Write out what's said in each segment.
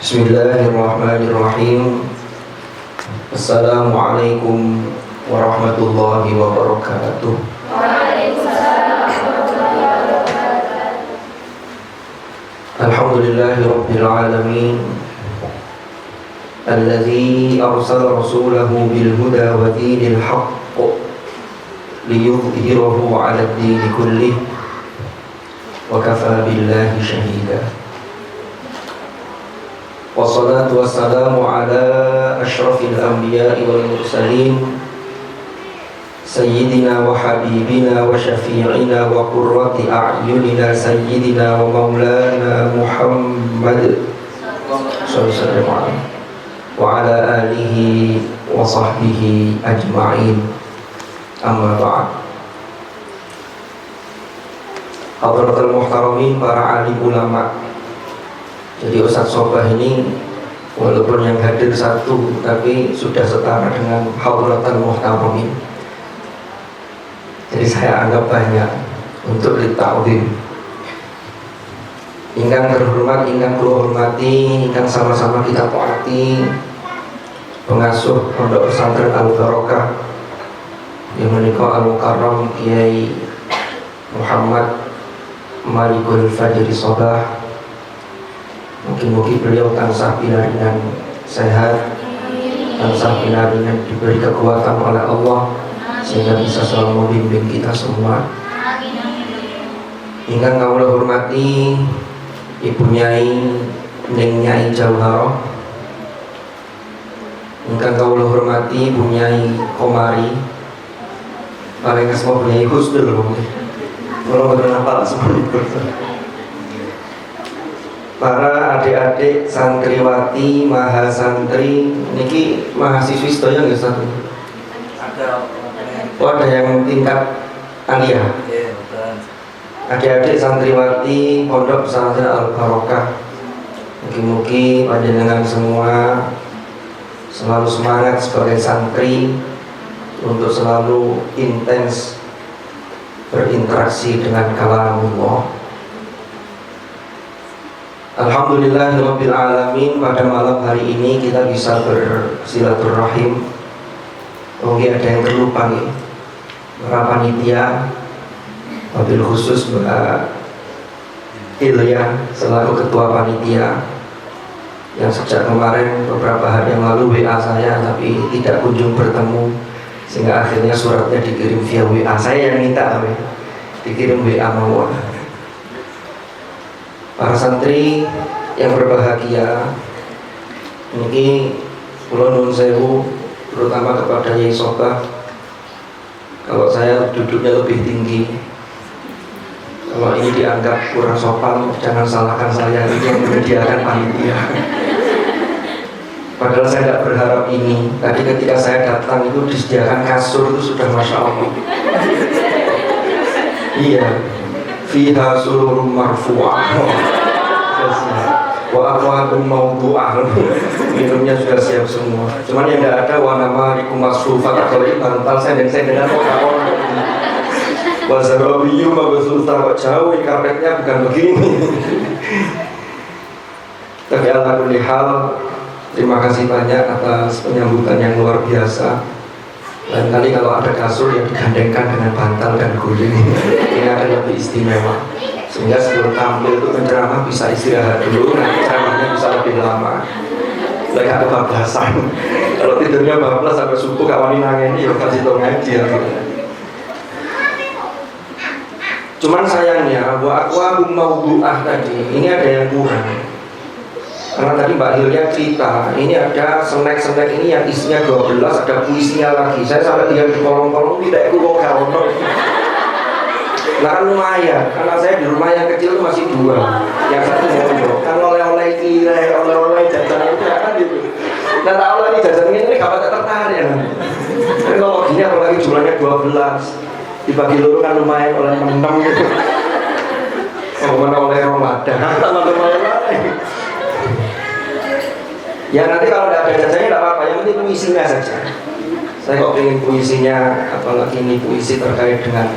Bismillahirrahmanirrahim. Assalamualaikum warahmatullahi wabarakatuh. Alhamdulillahi rabbil alamin, alladzi arsala rasulahu bil huda wa dinil haqq liyudhhirahu 'ala ad-din kullih wa kafa billahi shahida. Wassalatu wassalamu ala ashrafil anbiya'i wal mursalin sayyidina wa habibina wa syafi'ina wa qurrati a'yunina sayyidina wa maulana Muhammad sallallahu alaihi wa ala alihi wa sahbihi ajma'in. Amma ba'd. Hadratul muhtaramin, para alim ulama. Jadi Ustadz Sobah ini walaupun yang hadir satu, tapi sudah setara dengan Hadratul muhtaramin. Jadi saya anggap banyak untuk dita'zim. Ingkang terhormat, ingkang kula hormati, ingkang sama-sama kita taati pengasuh Pondok Pesantren Al Barokah yang menika Al Mukarram Kiai Muhammad Malikul Fajri Sobah. Mungkin beliau tansah pinarinan sehat, tansah pinarinan diberi kekuatan oleh Allah sehingga bisa selalu membimbing kita semua. Ingkang kawula hormati Ibu Nyai Ning Nyai Jauharoh, ingkang kawula hormati Ibu Nyai Komari, paling asma Bu Nyai Husnul. Kula mboten hafal semuanya. Para adik-adik santriwati, mahasantri, niki mahasiswi sedaya nggih satu. Ada yang tingkat aliyah. Adik-adik santriwati Pondok Pesantren Al Barokah. Mugi-mugi panjenengan semua selalu semangat sebagai santri untuk selalu intens berinteraksi dengan kalamullah. Alhamdulillahirabbil alamin, pada malam hari ini kita bisa bersilaturahim. Mungkin ada yang terlupa nih, para panitia, wabil khusus Mbak Ilya selaku ketua panitia yang sejak kemarin beberapa hari yang lalu WA saya tapi tidak kunjung bertemu, sehingga akhirnya suratnya dikirim via WA. Saya yang minta dikirim WA mawon. Para santri yang berbahagia, ini kula nuwun sewu terutama kepada Yai Sobah. Kalau saya duduknya lebih tinggi, kalau ini dianggap kurang sopan, jangan salahkan saya, ini yang menyediakan panitia. Padahal saya tidak berharap ini. Tadi ketika saya datang itu disediakan kasur, itu sudah masya Allah. Iya, fiha sururum marfu'ah wa aqwabun mawdu'ah. Minumnya sudah siap semua. Cuman yang tidak ada wa namarikum masrufat. Kalau ini bantal senden-sendenan orang-orang. Wa zarabiyu mabsulta, jauh karpetnya bukan begini. Tapi ala kulli hal, terima kasih banyak atas penyambutan yang luar biasa. Lain kali kalau ada kasur yang digandengkan dengan bantal dan guling, ini akan lebih istimewa. Sehingga sebelum tampil itu penceramah bisa istirahat dulu, nanti ceramahnya bisa lebih lama. Lagi ada bablasan. Kalau tidurnya bablas sampai subuh kawan nangis, ya kasih tau ngaji ya. Cuman sayangnya, wa aqwabum mawdu'ah tadi, ini ada yang kurang. Karena tadi Mbak Hilya cerita, ini ada snack-snack ini yang isinya 12, ada puisinya lagi. Saya sampai lihat di kolong-kolong, tidak ikut kok. Nah kan lumayan, karena saya di rumah yang kecil itu masih 2. Yang satu mondok, kan oleh-oleh kira, oleh-oleh jajan itu kan gitu. Nah tak oleh ini jajan ini gak pada tertarik ya. Tapi kalau gini apalagi jumlahnya 12, dibagi luru kan lumayan, oleh 6 gitu. Oh mana oleh Ramadan, teman-teman. Ya nanti kalau tidak ada jajannya tidak apa-apa, yang penting puisinya saja. Saya kok ingin puisinya, apalagi ini puisi terkait dengan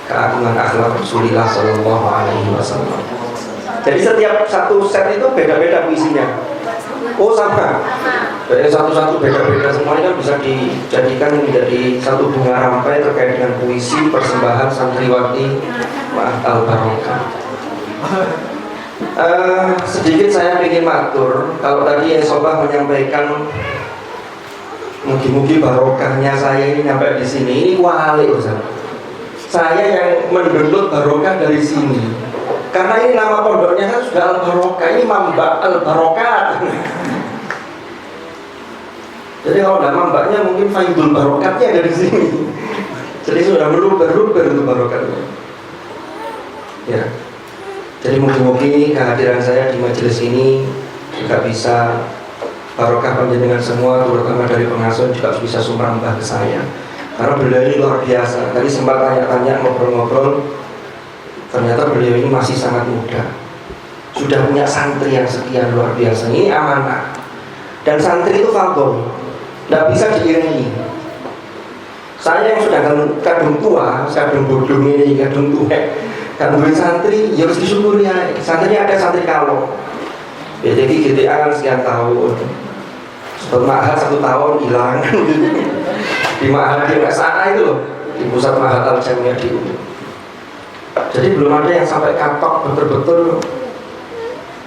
keagungan akhlak Rasulullah Sallallahu Alaihi Wasallam. Jadi setiap satu set itu beda-beda puisinya. Oh sama. Dari satu-satu beda-beda semuanya kan bisa dijadikan menjadi satu bunga rampai terkait dengan puisi persembahan santriwati Ma'al Barokah. Sedikit saya ingin matur. Kalau tadi yang Sobah menyampaikan mugi-mugi barokahnya saya ini sampai di sini, ini wali Ustaz. Saya yang mendownload barokah dari sini. Karena ini nama pondoknya kan sudah Al Barokah, ini Mamba Al Barokah. Jadi kalau ada mambaknya mungkin Faidul Barokatnya dari sini. Jadi sudah meluber-luber itu barokatnya. Ya. Jadi mungkin kehadiran saya di majelis ini juga bisa barokah panjenengan semua, terutama dari pengasuh juga bisa sumrambah ke saya. Karena beliau ini luar biasa. Tadi sempat tanya-tanya, ngobrol-ngobrol, ternyata beliau ini masih sangat muda. Sudah punya santri yang sekian luar biasa. Ini amanah. Dan santri itu fadhol, tidak bisa diiringi. Saya yang sudah kadung tua, kadung bodoh ini, kadung tua, kadung santri, ya harus disyukuri ya. Santrinya ada santri kalau jadi GTA kan sekian tahun, sebelum mahal 1 tahun hilang. Di mahal di USA itu loh, di pusat mahal Al-Jamiyah di UU. Jadi belum ada yang sampai katok betul-betul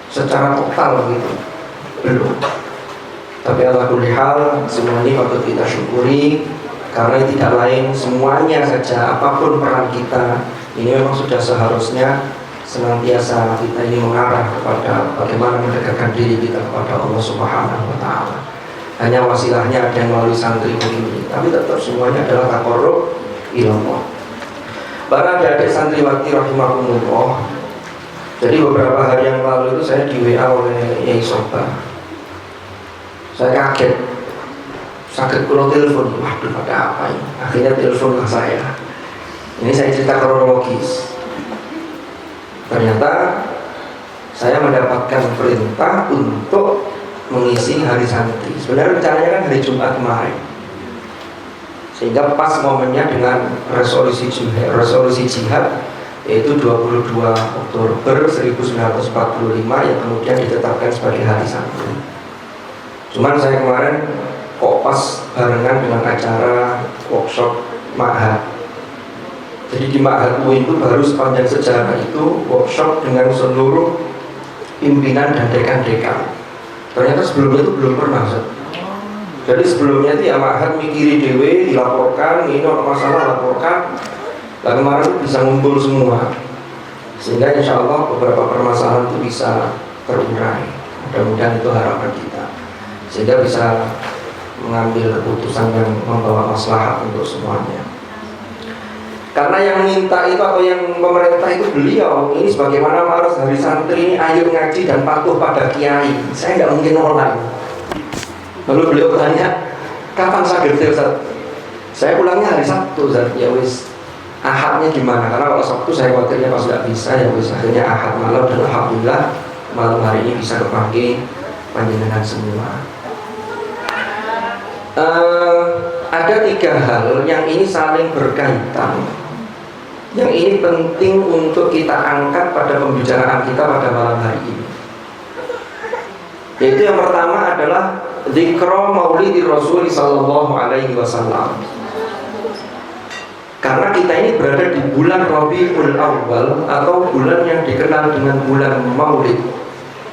secara total gitu, belum. Tapi ala kulli hal, semua ini patut kita syukuri. Karena tidak lain, semuanya saja, apapun peran kita, ini memang sudah seharusnya senantiasa kita ini mengarah kepada bagaimana mendekatkan diri kita kepada Allah Subhanahu wa Ta'ala. Hanya wasilahnya ada yang melalui santri begini, tapi tetap semuanya adalah taqarrub ilallah. Para adik-adik santriwati rahimakumullah. Jadi beberapa hari yang lalu itu saya di WA oleh Yai Sobah. Saya kaget, sakit kalau telepon, waduh ada apa ini? Akhirnya telepon ke saya. Ini saya cerita kronologis. Ternyata saya mendapatkan perintah untuk mengisi hari santri. Sebenarnya rencananya kan hari Jumat kemarin, sehingga pas momennya dengan resolusi jihad, yaitu 22 Oktober 1945 yang kemudian ditetapkan sebagai hari santri. Cuman saya kemarin kok pas barengan dengan acara workshop Ma'had. Jadi di Ma'had UI itu baru sepanjang sejarah itu workshop dengan seluruh pimpinan dan dekan-dekan. Ternyata sebelumnya itu belum pernah. Jadi sebelumnya itu ya Ma'had mikiri dewe, dilaporkan, ini ada masalah laporkan. Lalu kemarin bisa ngumpul semua, sehingga insya Allah beberapa permasalahan itu bisa terurai. Mudah-mudahan itu harapan kita, sehingga bisa mengambil keputusan yang membawa maslahat untuk semuanya. Karena yang minta itu atau yang pemerintah itu beliau ini sebagaimana Maros hari santri ini ayo ngaji dan patuh pada kiai. Saya nggak mungkin nolak. Lalu beliau bertanya, kapan saya Ustaz? Saya pulangnya hari Sabtu Ustaz. Ya wis, Ahadnya gimana? Karena kalau Sabtu saya khawatirnya pas nggak bisa, ya wis akhirnya Ahad malam, dan alhamdulillah malam hari ini bisa kepanggil panjenengan semua. Ada 3 hal yang ini saling berkaitan, yang ini penting untuk kita angkat pada pembicaraan kita pada malam hari ini. Yaitu yang pertama adalah dzikra maulidi Rasul sallallahu alaihi wasallam. Karena kita ini berada di bulan Rabiul Awal atau bulan yang dikenal dengan bulan Maulid.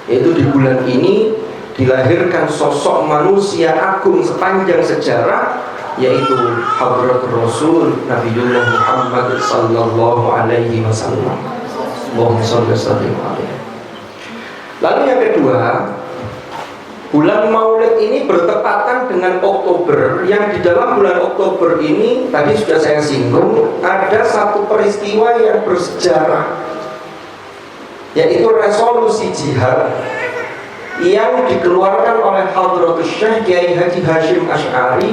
Yaitu di bulan ini dilahirkan sosok manusia agung sepanjang sejarah, yaitu Hadratur Rasul Nabiullah Muhammad sallallahu alaihi wasallam. Allahumma shalli wa sallim alaihi. Lalu yang kedua, bulan Maulid ini bertepatan dengan Oktober, yang di dalam bulan Oktober ini tadi sudah saya singgung, ada satu peristiwa yang bersejarah, yaitu resolusi jihad yang dikeluarkan oleh Hadratus Syekh Kiai Haji Hashim Asy'ari,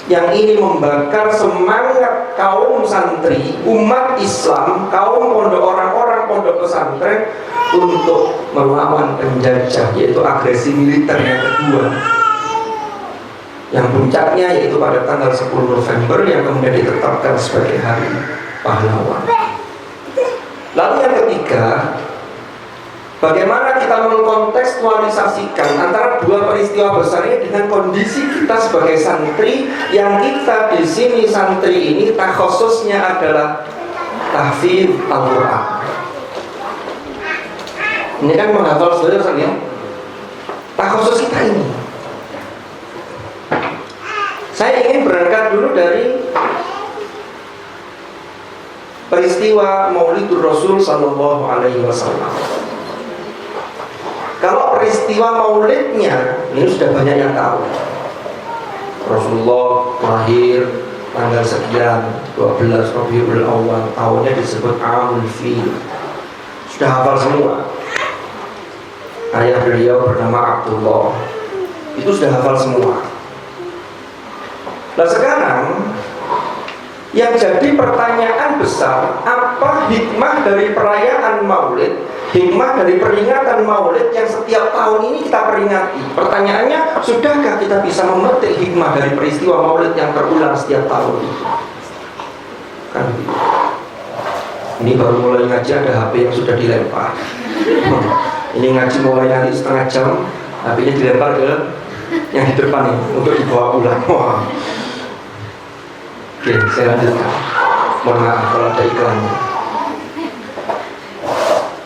yang ini membakar semangat kaum santri, umat Islam, kaum pondok, orang-orang pondok pesantren untuk melawan penjajah, yaitu agresi militer yang kedua, yang puncaknya yaitu pada tanggal 10 November yang kemudian ditetapkan sebagai hari pahlawan. Lalu yang ketiga, bagaimana kita mengkonteks kontekstualisasikan antara dua peristiwa besar ini dengan kondisi kita sebagai santri, yang kita di sini santri ini khususnya adalah tahfidz Al-Quran. Ini kan menghafal saudara ya, khusus kita ini. Saya ingin berangkat dulu dari peristiwa Maulidur Rasul Sallallahu Alaihi Wasallam. Kalau peristiwa maulidnya ini sudah banyak yang tahu. Rasulullah lahir tanggal sekian 12 Rabiul Awal, tahunnya disebut Amul Fil. Sudah hafal semua. Ayah beliau bernama Abdullah, itu sudah hafal semua. Nah sekarang yang jadi pertanyaan besar, apa hikmah dari perayaan maulid, hikmah dari peringatan maulid yang setiap tahun ini kita peringati? Pertanyaannya, sudahkah kita bisa memetik hikmah dari peristiwa maulid yang terulang setiap tahun itu? Kan ini baru mulai ngaji ada HP yang sudah dilempar. Ini ngaji mulai nanti setengah jam, HP-nya dilempar ke yang di depan ini untuk dibawa pulang. Wah. Oke, saya lanjutkan. Mohon maaf kalau ada iklannya.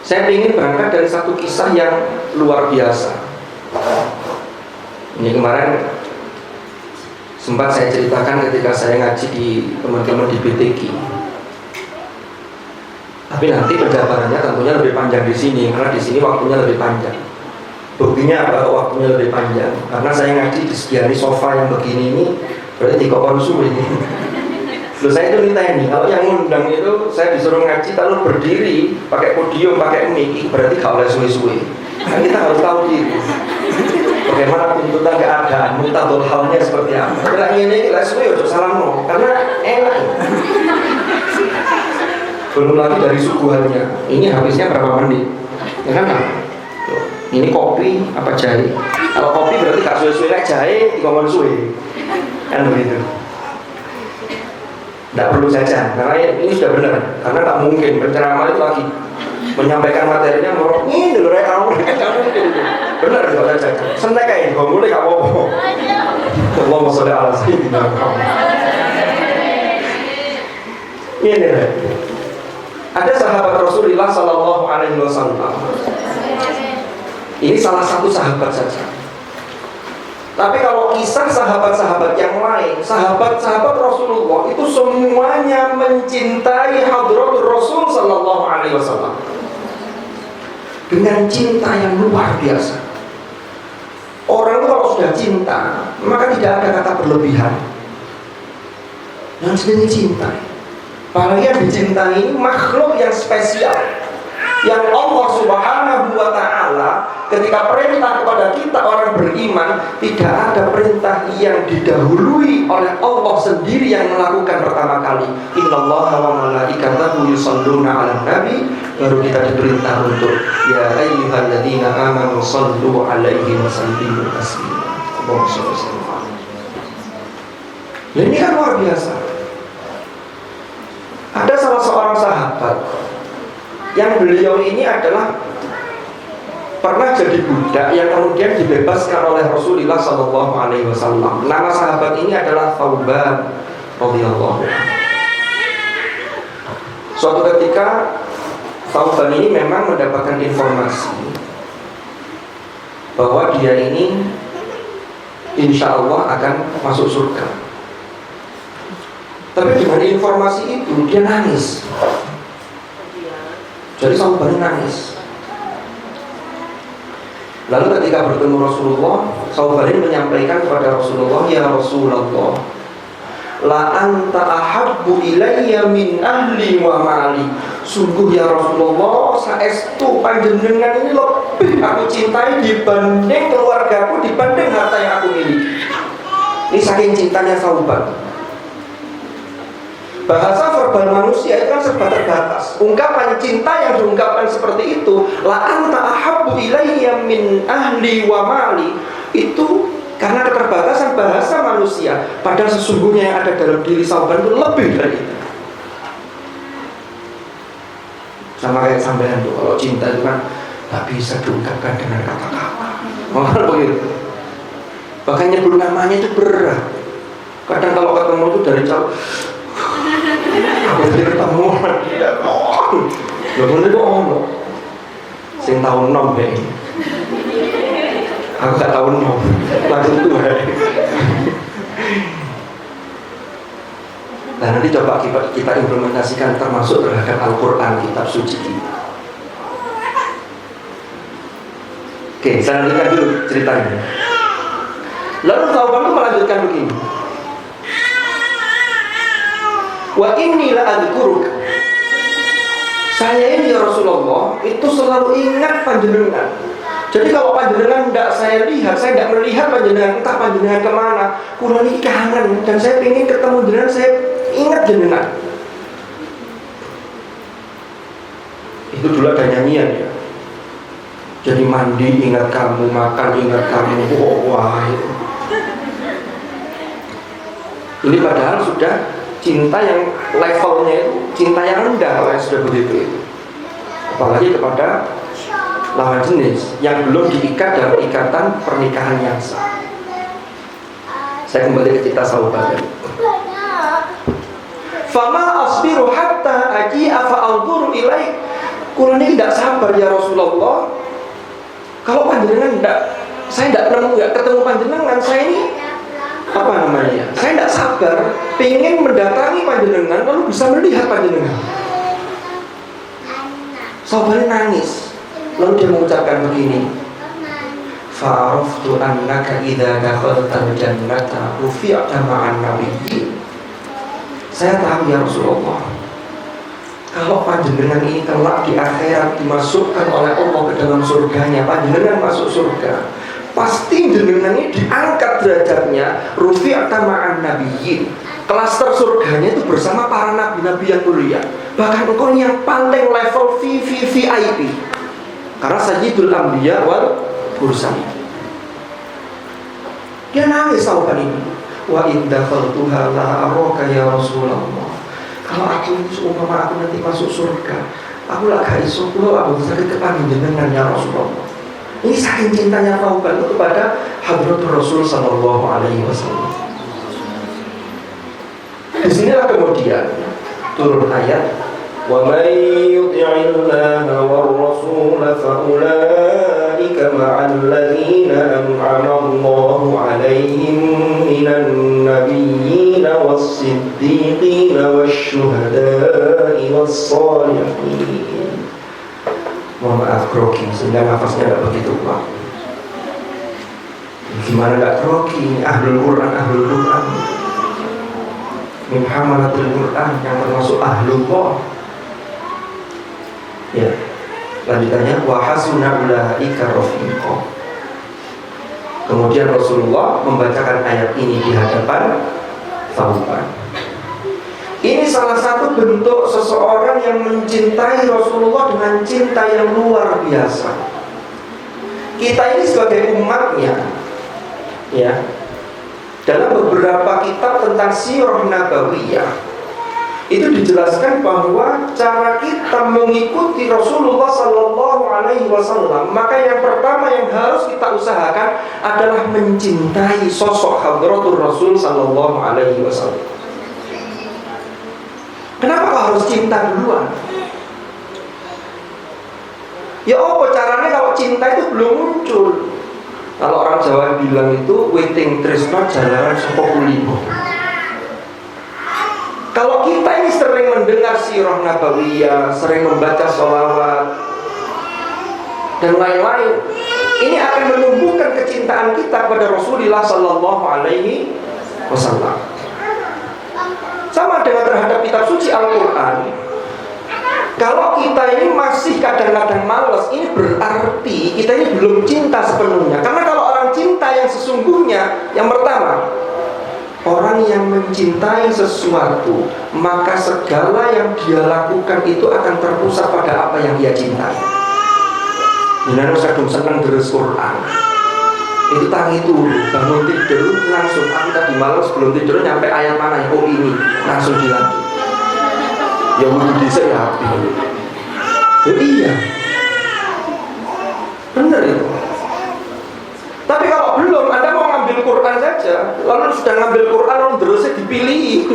Saya ingin berangkat dari satu kisah yang luar biasa. Ini kemarin sempat saya ceritakan ketika saya ngaji di teman-teman di BTG. Tapi nanti penjabarannya tentunya lebih panjang di sini, karena di sini waktunya lebih panjang. Buktinya apa waktunya lebih panjang? Karena saya ngaji disediani sofa yang begini ini, berarti tidak konsum ini. Loh, saya itu minta ini, kalau yang ngundang itu saya disuruh ngaji lalu berdiri pakai podium, pakai mic, berarti gak boleh suwe-suwe. Kan kita harus tahu diri bagaimana tuntutan keadaan, muntahul halnya seperti apa. Kalau ini kita suwe untuk salam no, karena enak. Belum lagi dari suguhannya. Ini habisnya berapa menit? Ya kan? Ini kopi apa jahe? Kalau kopi berarti gak suwe-suwe, kayak jahe dikongkon suwe. Kan begitu. Tidak perlu jajan, karena ini sudah benar. Karena tak mungkin penceramah itu lagi menyampaikan materinya ngorok ini dulu ya kamu tidak mungkin. Benar kalau jajan. Sentek kayak gak boleh gak apa-apa. Allahumma sholli ala sayyidina Muhammad. Ini ada sahabat Rasulullah Sallallahu Alaihi Wasallam. Ini salah satu sahabat saja. Tapi kalau kisah sahabat-sahabat yang lain, sahabat-sahabat Rasulullah itu semuanya mencintai hadratul Rasul Sallallahu Alaihi Wasallam dengan cinta yang luar biasa. Orang itu kalau sudah cinta, maka tidak ada kata berlebihan. Yang sebenarnya cinta, apalagi yang dicintai ini makhluk yang spesial, yang Allah Subhanahu wa Ta'ala ketika perintah kepada kita orang beriman, tidak ada perintah yang didahului oleh Allah sendiri yang melakukan pertama kali. Innallaha wa malaikatahu yusholluna 'alan nabi, baru kita diperintah untuk ya ayyuhalladzina amanu shallu 'alaihi wa sallimu taslima. Allahumma shalli wa sallim. Ini kan luar biasa. Ada salah seorang sahabat yang beliau ini adalah pernah jadi budak yang kemudian dibebaskan oleh Rasulullah Sallallahu Alaihi Wasallam. Nama sahabat ini adalah Thauban radhiyallahu anhu. Suatu ketika Thauban ini memang mendapatkan informasi bahwa dia ini insya Allah akan masuk surga. Tapi dengan informasi itu dia nangis. Jadi Thauban nangis. Lalu ketika bertemu Rasulullah, Thauban menyampaikan kepada Rasulullah, ya Rasulullah, la anta ahabbu ilayya min ahli wa mali. Sungguh ya Rasulullah, saestu panjenengan ini lebih aku cintai dibanding keluargaku, dibanding harta yang aku miliki. Ini saking cintanya Thauban. Bahasa verbal manusia itu kan serba terbatas. Ungkapan cinta yang diungkapkan seperti itu, la anta ahabbu ilayya min ahli wa mali, itu karena keterbatasan bahasa manusia. Padahal sesungguhnya yang ada dalam diri Thauban itu lebih dari itu. Sama kayak sampean tuh, kalau cinta itu kan tak bisa diungkapkan dengan kata-kata. Malah begitu. Bahkan nyebut namanya itu berat. Kadang kalau ketemu itu dari jauh, aku ketemu tidak tahu. Lalu itu sing tahu nom deh. Aku gak tahu nom, langsung tuh. Nah nanti coba kita implementasikan termasuk terhadap Al-Quran, kitab suci kita. Oke, saya lanjutkan dulu ceritanya. Lalu Thauban itu melanjutkan begini. Wa inni la adzkuruk. Saya ini ya Rasulullah itu selalu ingat panjenengan. Jadi kalau panjenengan tidak saya lihat, saya tidak melihat panjenengan, entah panjenengan kemana, kula ini kangen dan saya ingin ketemu jenengan, saya ingat jenengan. Itu dulu ada nyanyian ya. Jadi mandi ingat kamu, makan ingat kamu. Wah itu. Ini padahal sudah cinta yang levelnya itu cinta yang rendah kalau yang sudah begitu itu. Apalagi kepada lawan jenis yang belum diikat dalam ikatan pernikahan yang sah. Saya kembali ke cerita sahabat. Fama asbiru hatta aji'a fa'anzuru ilaik. Kula ini tidak sabar ya Rasulullah. Kalau panjenengan saya tidak ketemu panjenengan, saya ini apa namanya? Saya tidak sabar, pengen mendatangi panjenengan lalu bisa melihat panjenengan. Sahabatnya nangis. Lalu dia mengucapkan begini, fa'araftu annaka idza dakhaltal jannata rufi'ta ma'an nabiyyin. Saya tahu ya Rasulullah, kalau panjenengan ini kelak di akhirat dimasukkan oleh Allah ke dalam surganya, panjenengan masuk surga, pasti jenengan ini diangkat derajatnya rufi'ta ma'an nabiyyin. Klaster surganya itu bersama para nabi-nabi yang mulia. Bahkan engkau yang paling level VIP. Karena sayyidul anbiya wal mursalin. Dia nangis sahabat ini. Wa in dakhaltuha la araka ya Rasulullah. Kalau aku seumpama aku nanti masuk surga, aku lah gak iso kula aku sakit kepanggih jenengan ya Rasulullah. Ini saking cintanya sahabat itu kepada Hadratur Rasul sallallahu alaihi wasallam. Disinilah kemudian turun ayat wa may yuti'illaha war rasul fa ulaika ma'al ladzina an'ama Allahu 'alaihim minan nabiyyin was-siddiqin wasyuhada'i was-shalihin. Mohon maaf grogi, sehingga nafasnya tidak begitu kuat. Gimana tidak grogi? Ahlul Quran min hamalatul Quran yang termasuk ahlullah. Ya, lanjutannya wa hasuna ulaika rafiqa. Kemudian Rasulullah membacakan ayat ini di hadapan Thauban. Ini salah satu bentuk seseorang yang mencintai Rasulullah dengan cinta yang luar biasa. Kita ini sebagai umatnya, ya, dalam beberapa kitab tentang sirah nabawiyah itu dijelaskan bahwa cara kita mengikuti Rasulullah sallallahu alaihi wasallam, maka yang pertama yang harus kita usahakan adalah mencintai sosok Hadratur Rasul sallallahu alaihi wasallam. Kenapa harus cinta duluan? Ya apa caranya kalau cinta itu belum muncul? Kalau orang Jawa bilang itu waiting tresno jalanan saka kulino. Kalau kita ini sering mendengar sirah nabawiyah, sering membaca sholawat dan lain-lain, ini akan menumbuhkan kecintaan kita pada Rasulullah sallallahu alaihi wasallam. Sama dengan terhadap kitab suci Al-Quran. Kalau kita ini masih kadang-kadang malas, ini berarti kita ini belum cinta sepenuhnya. Karena kalau orang cinta yang sesungguhnya, yang pertama, orang yang mencintai sesuatu, maka segala yang dia lakukan itu akan terpusat pada apa yang dia cintai. Jangan kadung seneng terus Quran. Itu tangi turu, bangun tidur langsung. Aku tadi malam sebelum tidur nyampe ayat mana ya? Oh ini, langsung dilanjut. Ya wudhu dhisik ya. Ya iya. Benar itu. Tapi kalau belum, Anda mau ngambil Quran saja, lalu sudah ngambil Quran, lalu terusnya dipilih.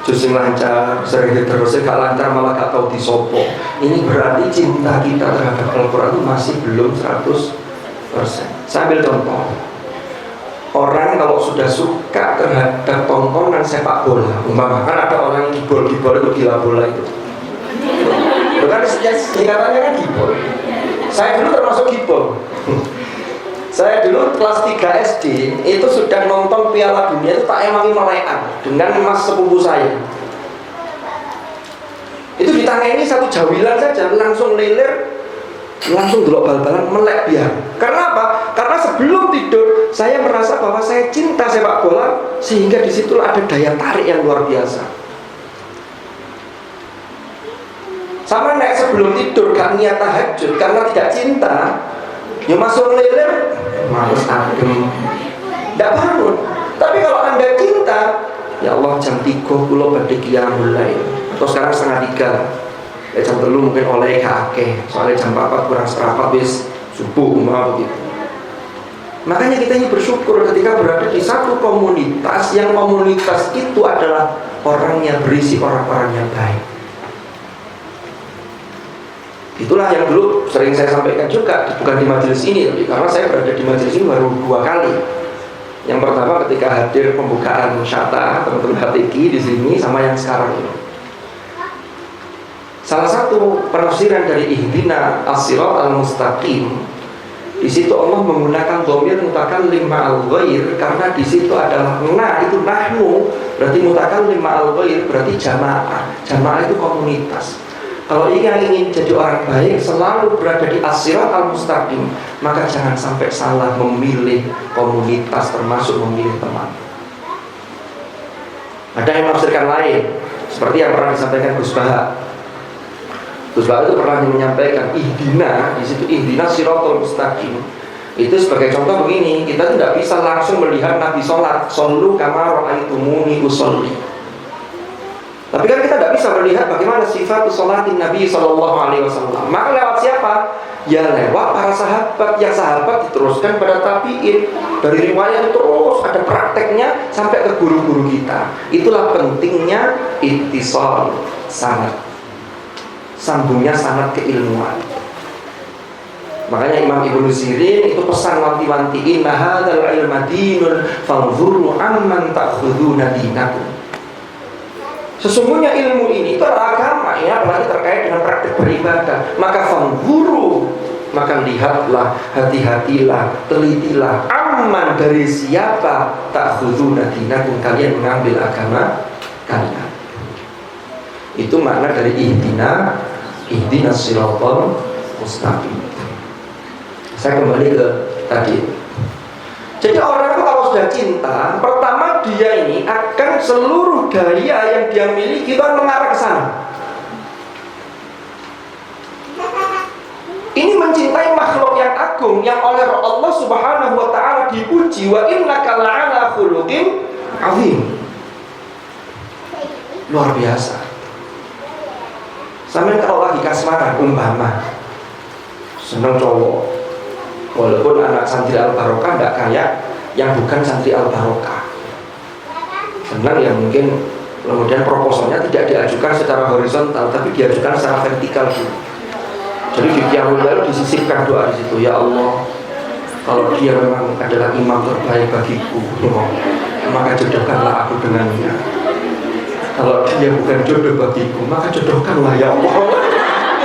Justru lancar, sering terusnya gak lancar malah gak tahu disopo. Ini berarti cinta kita terhadap Al-Quran itu masih belum 100%. Saya ambil contoh. Orang kalau sudah suka terhadap tontonan sepak bola, umpama kan ada orang yang gibol itu gila bola itu. Bukan singkatannya kan gibol. Saya dulu termasuk gibol. Saya dulu kelas 3 SD itu sudah nonton Piala Dunia itu tak emangi melekan dengan mas sepupu saya. Itu ditangani satu jawilan saja langsung leler, langsung delok bal-balan melek biar. Karena apa? Karena sebelum tidur saya merasa bahwa saya cinta sepak bola, sehingga disitulah ada daya tarik yang luar biasa. Sama naik sebelum tidur gak niat tahajud karena tidak cinta, ya masuk leler, males adem, tidak bangun. Tapi kalau Anda cinta, ya Allah jam 3 pulau badai qiyamul lail, atau sekarang setengah 3, ya jam 3 mungkin oleh kakek, soalnya jam 4 kurang seperempat bis subuh begitu. Makanya kita ini bersyukur ketika berada di satu komunitas, yang komunitas itu adalah orang yang berisi orang-orang yang baik. Itulah yang dulu sering saya sampaikan juga, bukan di majelis ini, tapi karena saya berada di majelis ini baru 2 kali. Yang pertama ketika hadir pembukaan Syata teman-teman HTQ di sini, sama yang sekarang ini. Salah satu penafsiran dari Ihdina as-Sirat al-Mustaqim, di situ Allah menggunakan dhamir mutakallim ma'al ghair, karena di situ adalah itu nahnu, berarti mutakallim ma'al ghair berarti jamaah. Jamaah itu komunitas. Kalau ingin jadi orang baik, selalu berada di as-sirat al-mustaqim, maka jangan sampai salah memilih komunitas, termasuk memilih teman. Ada yang menafsirkan lain, seperti yang pernah disampaikan Gus Baha. Gus Baha itu pernah menyampaikan ihdina, di situ ihdina siratal mustaqim. Itu sebagai contoh begini, kita tidak bisa langsung melihat Nabi sholat, shollu kama ra'aitumuni usolli. Tapi kan kita tidak bisa melihat bagaimana sifat sholatin Nabi SAW. Maka lewat siapa? Ya lewat para sahabat. Yang sahabat diteruskan pada tabi'in. Dari riwayat itu terus ada prakteknya sampai ke guru-guru kita. Itulah pentingnya ittisal sanad, sambungnya sanad keilmuan. Makanya Imam Ibnu Sirin itu pesan wanti-wanti, inna hadzal ilma dinun fanzuru amman ta'khuduna dinakum. Sesungguhnya ilmu ini itu adalah agama, ya, apalagi terkait dengan praktik beribadah. Maka fanzuru, maka lihatlah, hati-hatilah, telitilah, aman dari siapa ta'khuduna dinakum, kalian mengambil agama kalian. Itu makna dari ihdinas siratal mustaqim. Saya kembali ke tadi. Jadi orang itu kalau sudah cinta, pertama dia ini akan seluruh daya yang dia miliki itu akan mengarah ke sana. Ini mencintai makhluk yang agung, yang oleh Allah Subhanahu wa ta'ala dipuji, wa innaka la'ala khuluqin azim. Luar biasa. Sampai kalau lagi kasmaran, umpama seneng cowok, walaupun anak santri Al-Barokah tidak kayak yang bukan santri Al-Barokah. Senang ya mungkin kemudian proposalnya tidak diajukan secara horizontal, tapi diajukan secara vertikal dulu. Jadi di qiyamul lail disisipkan doa di situ, ya Allah, kalau dia memang adalah imam terbaik bagiku, maka jodohkanlah aku dengannya. Kalau dia bukan jodoh bagiku, maka jodohkanlah ya Allah.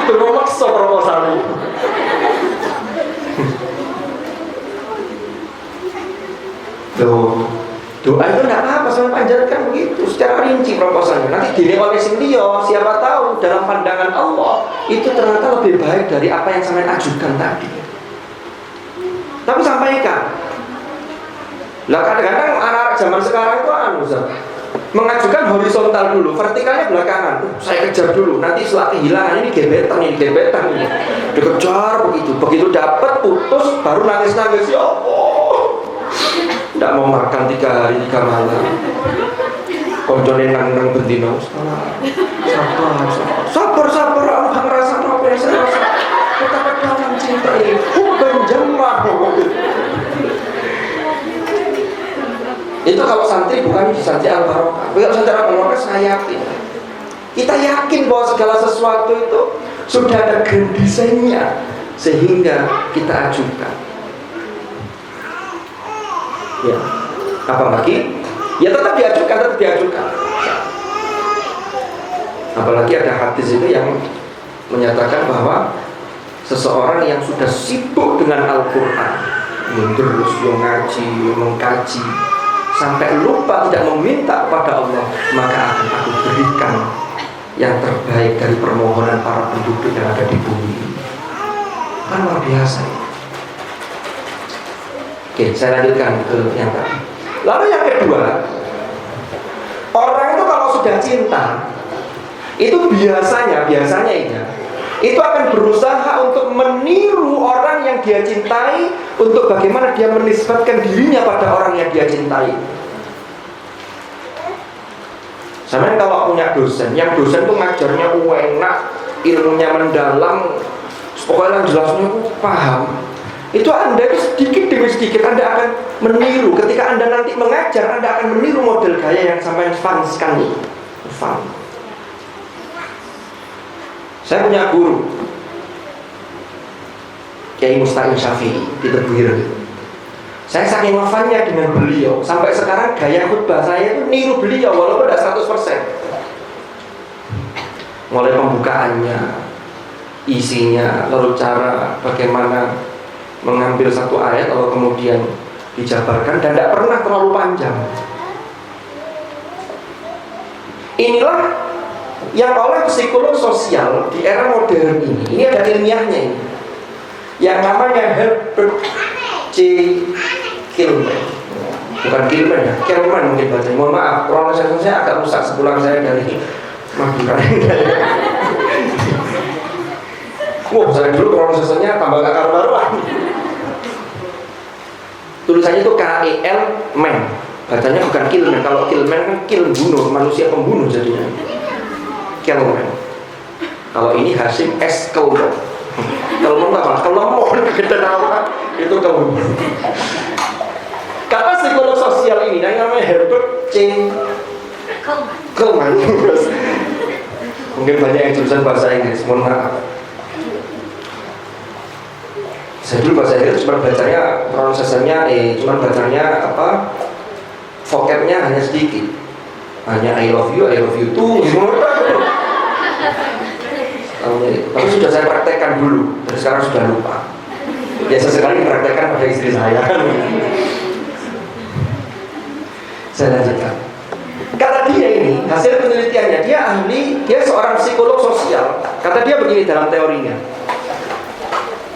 Itu memaksa proposalnya. Doa itu tidak apa-apa, sama panjatkan begitu secara rinci proposalnya. Nanti dinilai oleh sindio, siapa tahu dalam pandangan Allah itu ternyata lebih baik dari apa yang sampai ajukan tadi. Tapi sampaikan. Lah kadang-kadang anak-anak zaman sekarang itu mengajukan horizontal dulu, vertikalnya belakangan. Saya kejar dulu, nanti setelah kehilangan ini gebetan ini. Dikejar begitu dapat putus baru nangis-nangis, ya Allah. Tidak mau makan 3 hari 3 malam. Koncone nang bendino. Sabar. Aku ngerasa apa yang saya rasa. Betapa dalam cinta ini. Itu kalau santri bukan di santri Al-Barokah. Kalau santri Al-Barokah saya yakin, kita yakin bahwa segala sesuatu itu sudah ada grand desainnya, sehingga kita ajukan. Ya, apalagi ya tetap diajukan. Apalagi ada hadis itu yang menyatakan bahwa seseorang yang sudah sibuk dengan Al-Quran, terus ngaji, mengkaji, sampai lupa tidak meminta kepada Allah, maka akan aku berikan yang terbaik dari permohonan para penduduk yang ada di bumi. Kan luar biasa. Oke, saya lanjutkan ke yang tadi. Lalu yang kedua, orang itu kalau sudah cinta, itu biasanya itu akan berusaha untuk meniru orang yang dia cintai, untuk bagaimana dia menisbatkan dirinya pada orang yang dia cintai. Sama kalau punya dosen, yang dosen tuh ngajarnya enak, ilmunya mendalam, pokoknya yang jelasnya paham, itu Anda sedikit demi sedikit Anda akan meniru. Ketika Anda nanti mengajar, Anda akan meniru model gaya yang sampai fun sekali. Fun. Saya punya guru Kiai Musta'in Syafi'i di Tebuir. Saya saking wafannya dengan beliau, sampai sekarang gaya khutbah saya itu niru beliau walaupun tidak 100%. Mulai pembukaannya, isinya, lalu cara bagaimana mengambil satu ayat lalu kemudian dijabarkan, dan tidak pernah terlalu panjang. Inilah yang oleh psikolog sosial di era modern ini ada ilmiahnya ini, yang namanya Herbert C. Kilman, bukan Kilman ya, Kilman mungkin bacanya. Mohon maaf, pronunciasi saya agak rusak sepulang saya dari Madura. Saya dulu pronunciasinya tambah kakar baruan. Tulisannya itu K-E-L man, bacanya bukan Kilman. Kalau Kilman kan kill, bunuh, manusia pembunuh jadinya. Kilman. Kalau ini Hasim S. Kelmo. Kelmo apa? Kelmo kita nama itu Kelmo. Karena psikolog sosial ini yang namanya Herbert C. Kelman. Mungkin banyak yang jurusan bahasa Inggris, mohon maaf. Saya dulu bahasa Inggris cuma bacanya pronunciasinya cuma bacanya apa? Vocabnya hanya sedikit. Hanya I love you too. Tapi sudah saya praktekkan dulu, dan sekarang sudah lupa. Biasa sekali praktekkan pada istri saya. Saya lanjutkan. Kata dia ini, hasil penelitiannya, dia ahli, dia seorang psikolog sosial. Kata dia begini dalam teorinya.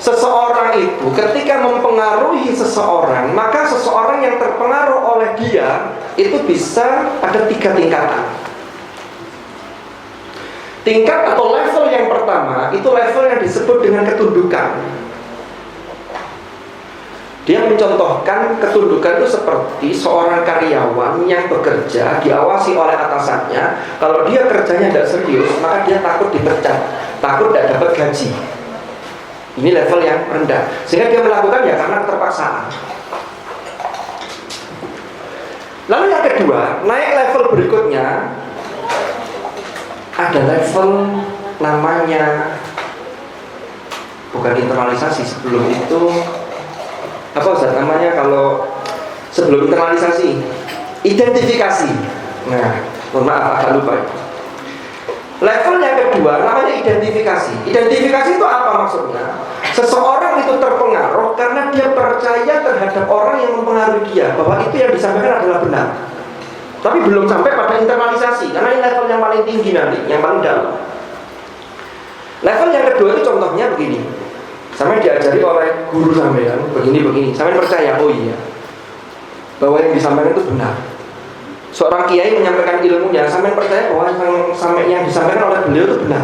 Seseorang itu ketika mempengaruhi seseorang, maka seseorang yang terpengaruh oleh dia itu bisa ada 3 tingkatan. Tingkat atau level yang pertama itu level yang disebut dengan ketundukan. Dia mencontohkan ketundukan itu seperti seorang karyawan yang bekerja diawasi oleh atasannya. Kalau dia kerjanya tidak serius, maka dia takut dipecat, takut tidak dapat gaji. Ini level yang rendah, sehingga dia melakukan ya karena keterpaksaan. Lalu yang kedua, naik level berikutnya, ada level namanya bukan internalisasi. Sebelum itu apa Ustaz namanya kalau sebelum internalisasi? Identifikasi. Nah, mohon maaf agak lupa. Level yang kedua namanya identifikasi. Identifikasi itu apa maksudnya? Seseorang itu terpengaruh karena dia percaya terhadap orang yang mempengaruhi dia, bahwa itu yang disampaikan adalah benar. Tapi belum sampai pada internalisasi, karena ini level yang paling tinggi nanti, yang paling dalam. Level yang kedua itu contohnya begini. Sampai diajari oleh guru sampean begini. Sampean percaya, oh iya, bahwa yang disampaikan itu benar. Seorang kiai menyampaikan ilmunya, sampean percaya bahwa yang disampaikan oleh beliau itu benar.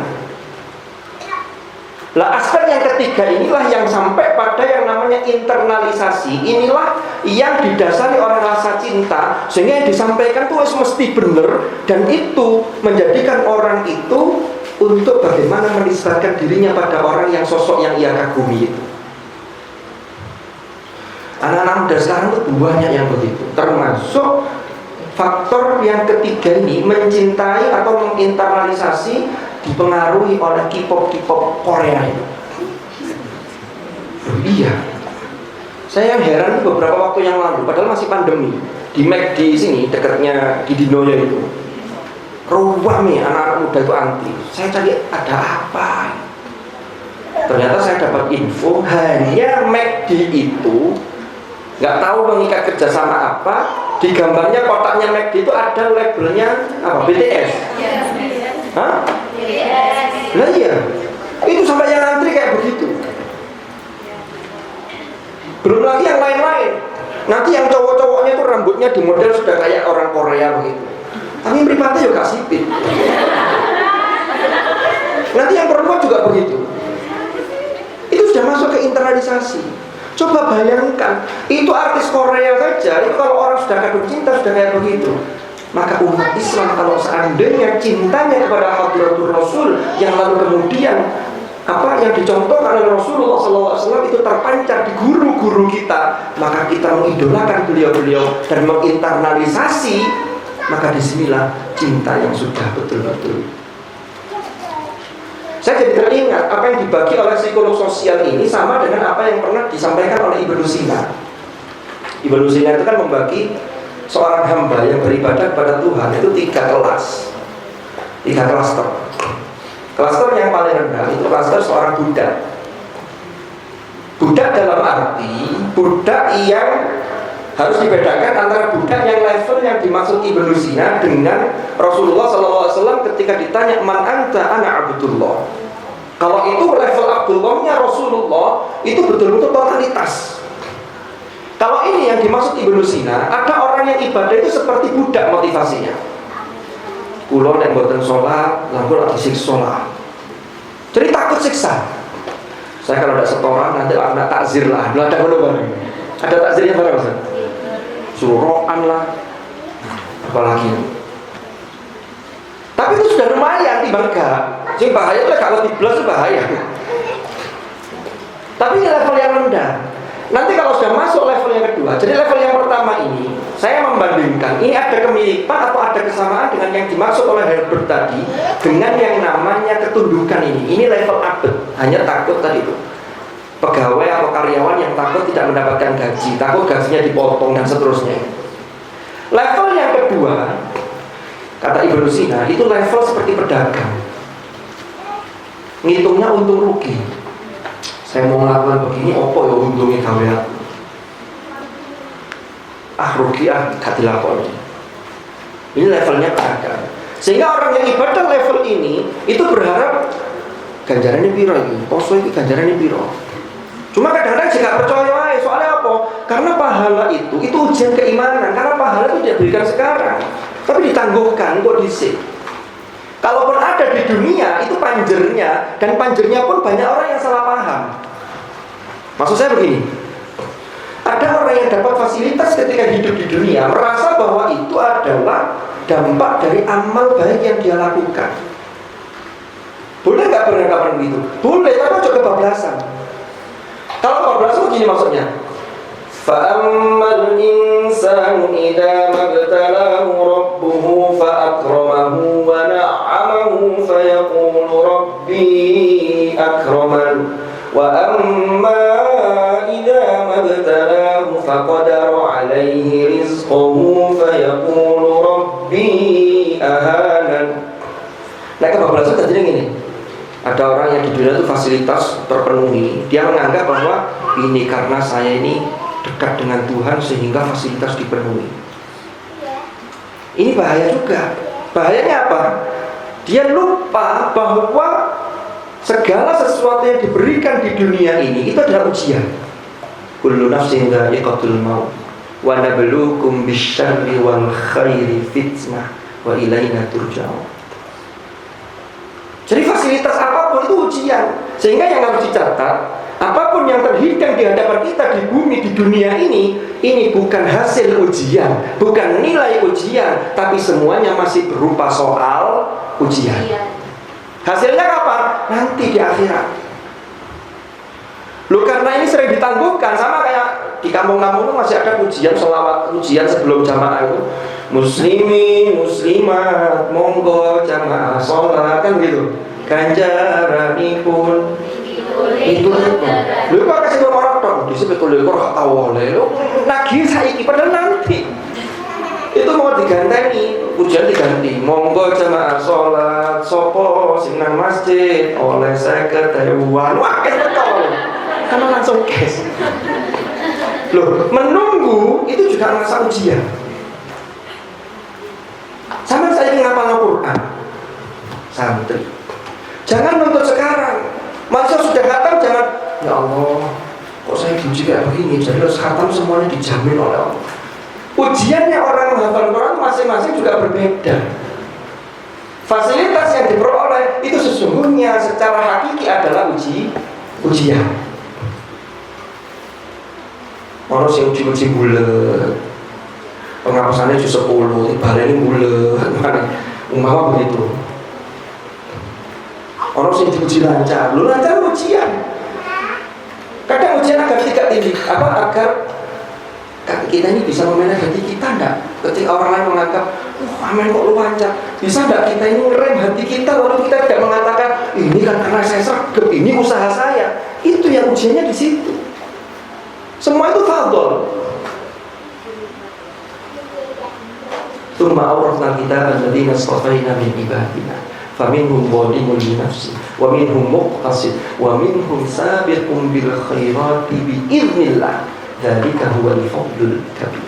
Lah aspek yang ketiga inilah yang sampai pada yang namanya internalisasi. Inilah yang didasari oleh rasa cinta, sehingga yang disampaikan itu mesti benar, dan itu menjadikan orang itu untuk bagaimana menisbatkan dirinya pada orang yang sosok yang ia kagumi itu. Anak-anak muda sekarang itu banyak yang begitu, termasuk faktor yang ketiga ini mencintai atau menginternalisasi dipengaruhi oleh K-pop Korea itu. Iya. Saya yang heran itu beberapa waktu yang lalu, padahal masih pandemi, di McD di sini dekatnya di Dinoya itu, ramai anak-anak muda itu antri. Saya cari ada apa? Ternyata saya dapat info hanya McD itu nggak tahu mengikat kerjasama apa. Di gambarnya kotaknya McD itu ada labelnya apa? BTS. Hah? Nah iya, itu sampai yang antri kayak begitu. Belum lagi yang lain-lain. Nanti yang cowok-cowoknya itu rambutnya di model sudah kayak orang Korea begitu. Tapi mripate juga sipit. Nanti yang perempuan juga begitu. Itu sudah masuk ke internalisasi. Coba bayangkan, itu artis Korea saja, itu kalau orang sudah kagum cinta sudah kayak begitu. Maka umat Islam kalau seandainya cintanya kepada Hadratul Rasul yang lalu kemudian apa yang dicontohkan oleh Rasulullah SAW itu terpancar di guru-guru kita, maka kita mengidolakan beliau-beliau dan menginternalisasi, maka disinilah cinta yang sudah betul-betul. Saya jadi teringat apa yang dibagi oleh psikolog sosial ini sama dengan apa yang pernah disampaikan oleh Ibnu Sina. Ibnu Sina itu kan membagi seorang hamba yang beribadah kepada Tuhan itu 3 kelas, 3 klaster. Klaster yang paling rendah itu klaster seorang budak. Budak dalam arti budak yang harus dibedakan antara budak yang level yang dimaksud Ibnu Sina dengan Rasulullah SAW ketika ditanya man anta ana abdullah. Kalau itu level Abdullahnya Rasulullah itu betul-betul totalitas. Kalau ini yang dimaksud Ibnu Sina, ada orang yang ibadah itu seperti budak motivasinya. Kulo nek mboten sholat, lalu lagi siksa lah. Jadi takut siksa. Saya kalau ada setoran nanti ada takzir lah. Belum ada bareng. Ada takzirnya bareng Mas. Suroan lah. Apalagi. Tapi itu sudah lumayan timbang gak. Sing bahaya itu kalau diblas itu bahaya. Tapi ini level yang rendah. Nanti kalau sudah masuk level yang kedua, jadi level yang pertama ini, saya membandingkan, ini ada kemiripan atau ada kesamaan dengan yang dimaksud oleh Herbert tadi, dengan yang namanya ketundukan ini. Ini level abad, hanya takut tadi itu. Pegawai atau karyawan yang takut tidak mendapatkan gaji, takut gajinya dipotong dan seterusnya. Level yang kedua, kata Ibnu Sina, itu level seperti pedagang. Ngitungnya untung rugi. Saya mau melakukan begini, opo ya untungnya gawe aku. Rugi gak dilakoni. Ini levelnya pedagang. Sehingga orang yang ibadah level ini itu berharap ganjarannya piro ini, poso ini ganjarannya piro. Cuma kadang-kadang jika percaya, soalnya apa? Karena pahala itu ujian keimanan. Karena pahala itu tidak diberikan sekarang, tapi ditangguhkan kondisi. Kalaupun ada di dunia, itu panjernya. Dan panjernya pun banyak orang yang salah paham. Maksud saya begini, ada orang yang dapat fasilitas ketika hidup di dunia, merasa bahwa itu adalah dampak dari amal baik yang dia lakukan. Boleh nggak beranggapan begitu? Boleh, tapi juga kebablasan. Kalau kebablasan begini maksudnya, فَأَمَّا الْإِنسَانُ إِذَا مَا ابْتَلَاهُ رَبُّهُ فَأَكْرَمَهُ وَنَعَّمَهُ فَيَقُولُ رَبِّي أَكْرَمَنِ وَأَمَّا إِذَا مَا ابْتَلَاهُ فَقَدَرَ عَلَيْهِ رِزْقَهُ فَيَقُولُ رَبِّي أَهَانَنِ. Nah, kebablasan terjadi gini. Ada orang yang di dunia itu fasilitas terpenuhi, dia menganggap bahwa ini karena saya ini dekat dengan Tuhan sehingga fasilitas dipenuhi. Ini bahaya juga. Bahayanya apa? Dia lupa bahwa segala sesuatu yang diberikan di dunia ini itu adalah ujian. Kullu nafsin dha'iqatul maut wa nabluukum bisyarri wal khairi fitnah wa ilaina turja'un. Jadi fasilitas apapun itu ujian. Sehingga yang harus dicatat, apapun yang terhidang di hadapan kita di bumi, di dunia ini bukan hasil ujian, bukan nilai ujian, tapi semuanya masih berupa soal ujian. Hasilnya kapan? Nanti di akhirat. Loh, karena ini sering ditangguhkan, sama kayak di kampung-kampung itu masih ada pujian selawat, pujian sebelum jamaah itu. Muslimin, muslimat, monggo jamaah sholat, kan gitu. Ganjaranipun itu lu kok kasih orang tok disebut oleh kok tahu oleh lu nagih saiki padahal nanti itu mau diganteni, pujian diganti. Monggo jamaah sholat, sopo sing nang masjid oleh 50.000. Wah, kes betul. Karena langsung kes. Loh, menunggu itu juga masa ujian. Sama saya ingin ngapal Al-Quran. Santri. Jangan nuntut sekarang. Masa sudah khatam jangan, ya Allah, kok saya diuji kayak begini? Jadi harus khatam semuanya dijamin oleh Allah. Ujiannya orang menghafal Quran masing-masing juga berbeda. Fasilitas yang diperoleh itu sesungguhnya secara hakiki adalah ujian. Ono sing uji bulet, penghapusannya cuma 10, baleni bulet, umpama begitu. Ono sing diuji lancar, lu lancar ujian. Kadang ujian agar tidak tinggi, agar kita ini bisa memanage hati kita enggak? Ketika orang lain menganggap, amin kok lu lancar, bisa enggak kita ini ngerem hati kita lalu kita tidak mengatakan, ini kan karena saya sergap, ini usaha saya. Itu yang ujiannya di situ. Semua itu fadl. Tsumma awrasna kitabal ladzina istafaina min ibadina faminhum zalimun li nafsihi wa minhum muqtasid wa minhum sabiqun bil khairati bi idznillah. Dzalika huwal fadlul kabir.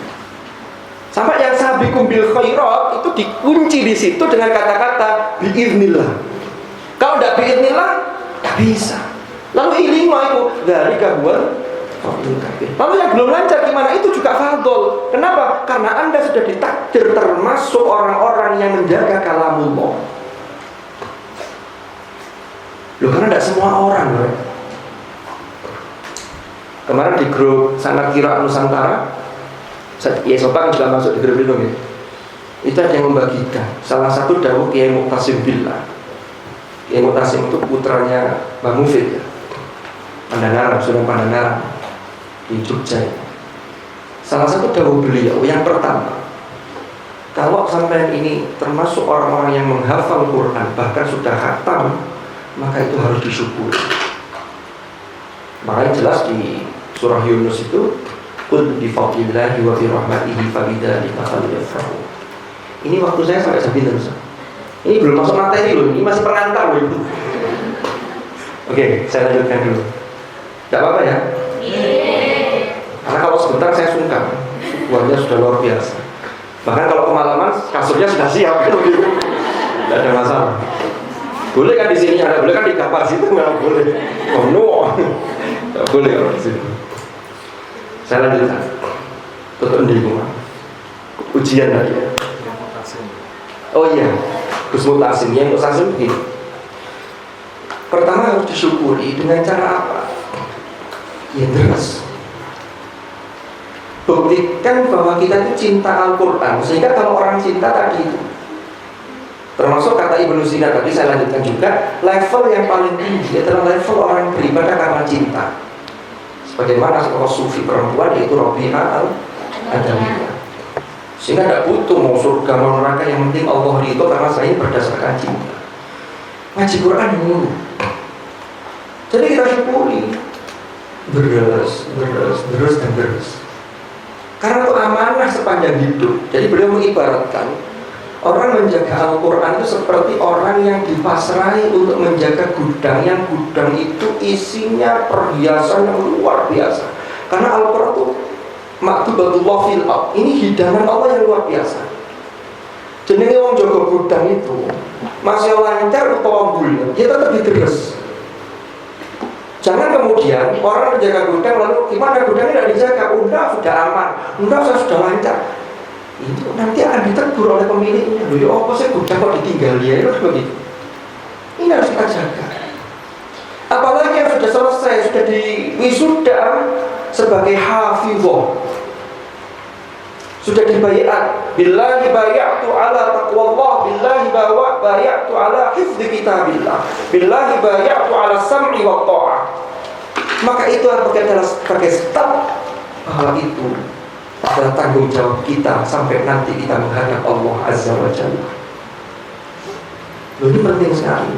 Sampai yang sabiqun bil khairat itu dikunci di situ dengan kata-kata bi idznillah. Kalau tidak bi idznillah, tidak bisa. Lalu ilmu itu dzalika huwal fadlul kabir. Lalu yang belum lancar gimana? Itu juga fadl. Kenapa? Karena Anda sudah ditakdir termasuk orang-orang yang menjaga kalamullah. Loh, karena tidak semua orang, loh. Kemarin di grup Sanad Qiraat Nusantara, ya Sopan juga masuk di grup itu, ya. Itu ada yang membagikan. Salah satu dawuh Kiai Muqtasim Billah. Kiai Muqtasim itu putranya Mbah Mufid, ya. Pandanaran, Sunan Pandanaran di Jogja. Salah satu dawuh beliau yang pertama, kalau sampai ini termasuk orang-orang yang menghafal Quran bahkan sudah khatam, maka itu harus disyukuri. Makanya jelas di surah Yunus itu, qul bi fadlillahi wa bi rahmatihi fabidzalika falyafrahu. Ini waktu saya sampai jam pinten, Ustaz. Ini belum masuk materi loh, ini masih pengantar loh itu. Oke, saya lanjutkan dulu. Tidak apa-apa ya? Karena kalau sebentar saya sungkan, uangnya sudah luar biasa. Bahkan kalau kemalaman kasurnya sudah siap, gitu. Tidak ada masalah. Boleh kan di sini ada, boleh kan di kapal situ nggak boleh. Oh no, nggak boleh kalau di sini. Saya lanjutkan. Tutup di rumah. Ujian lagi. Oh iya, Gus Mutasim. Yang Mutasim begini. Pertama harus disyukuri dengan cara apa? Ya terus. Buktikan bahwa kita itu cinta Al-Quran. Sehingga kalau orang cinta tadi itu, termasuk kata Ibnu Sina tadi saya lanjutkan juga, level yang paling tinggi adalah level orang beribadah karena cinta. Sebagaimana seorang sufi perempuan yaitu Rabi'ah al-Adawiyah. Sehingga tidak butuh mau surga mau neraka, yang penting Allah ridho karena saya berdasarkan cinta. Ngaji Quran dulu. Jadi kita syukuri, terus dan terus. Karena itu amanah sepanjang hidup. Jadi beliau mengibaratkan orang menjaga Al-Quran itu seperti orang yang dipasrahi untuk menjaga gudang, yang gudang itu isinya perhiasan yang luar biasa. Karena Al-Quran itu maktubatullah fil ard. Ini hidangan Allah yang luar biasa. Jadi orang jaga gudang itu masih lancar atau bulan, ya tetap diterus. Jangan kemudian orang menjaga gudang lalu gimana gudangnya tidak dijaga, sudah aman, saya sudah lancar. Itu nanti akan ditegur oleh pemiliknya. Loh ya apa sih gudang kok ditinggal ya, itu begitu. Ini harus kita jaga. Apalagi yang sudah selesai, sudah diwisuda sebagai hafizah, sudah dibayat, billahi bayatu ala taqwallah, billahi bayatu ala hifdzi kitabillah, billahi bayatu ala sam'i wa ta'ah. Maka itu adalah sebagai step bahwa itu adalah tanggung jawab kita sampai nanti kita menghadap Allah Azza wa Jalla. Ini penting sekali.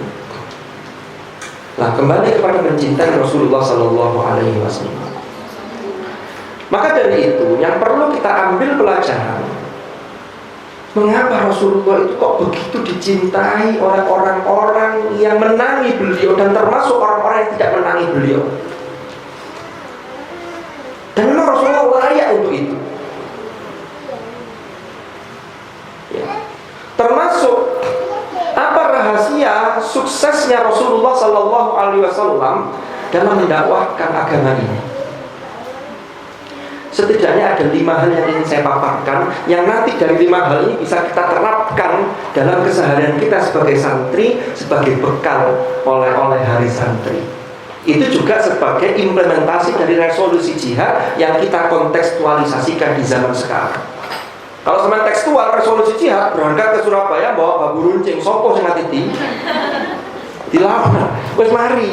Nah, kembali kepada mencintai Rasulullah Sallallahu Alaihi Wasallam. Maka dari itu, yang perlu kita ambil pelajaran, mengapa Rasulullah itu kok begitu dicintai oleh orang-orang yang menangi beliau dan termasuk orang-orang yang tidak menangi beliau. Dan memang Rasulullah layak untuk itu. Ya. Termasuk apa rahasia suksesnya Rasulullah Sallallahu Alaihi Wasallam dalam mendakwahkan agama ini? Setidaknya ada 5 hal yang ingin saya paparkan, yang nanti dari 5 hal ini bisa kita terapkan dalam keseharian kita sebagai santri, sebagai bekal oleh hari santri. Itu juga sebagai implementasi dari resolusi jihad yang kita kontekstualisasikan di zaman sekarang. Kalau semen tekstual resolusi jihad, berangkat ke Surabaya bawa babu runcing, sopo sing ngatiti dilawan, wes mari.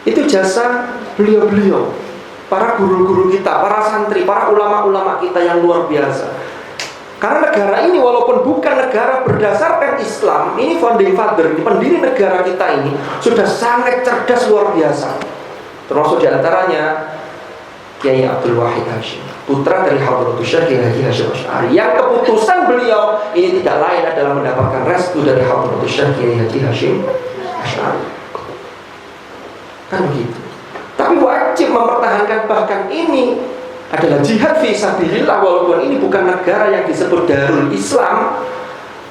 Itu jasa beliau-beliau, para guru-guru kita, para santri, para ulama-ulama kita yang luar biasa. Karena negara ini walaupun bukan negara berdasarkan Islam, ini founding father, pendiri negara kita ini sudah sangat cerdas luar biasa. Termasuk diantaranya Kiai Abdul Wahid Hashim, putra dari Hadratus Syekh Kiai Haji Hashim Asy'ari, yang keputusan beliau ini tidak lain adalah mendapatkan restu dari Hadratus Syekh Kiai Haji Hashim Asy'ari. Kan begitu. Tapi wajib mempertahankan, bahkan ini adalah jihad fi sabilillah, walaupun ini bukan negara yang disebut Darul Islam.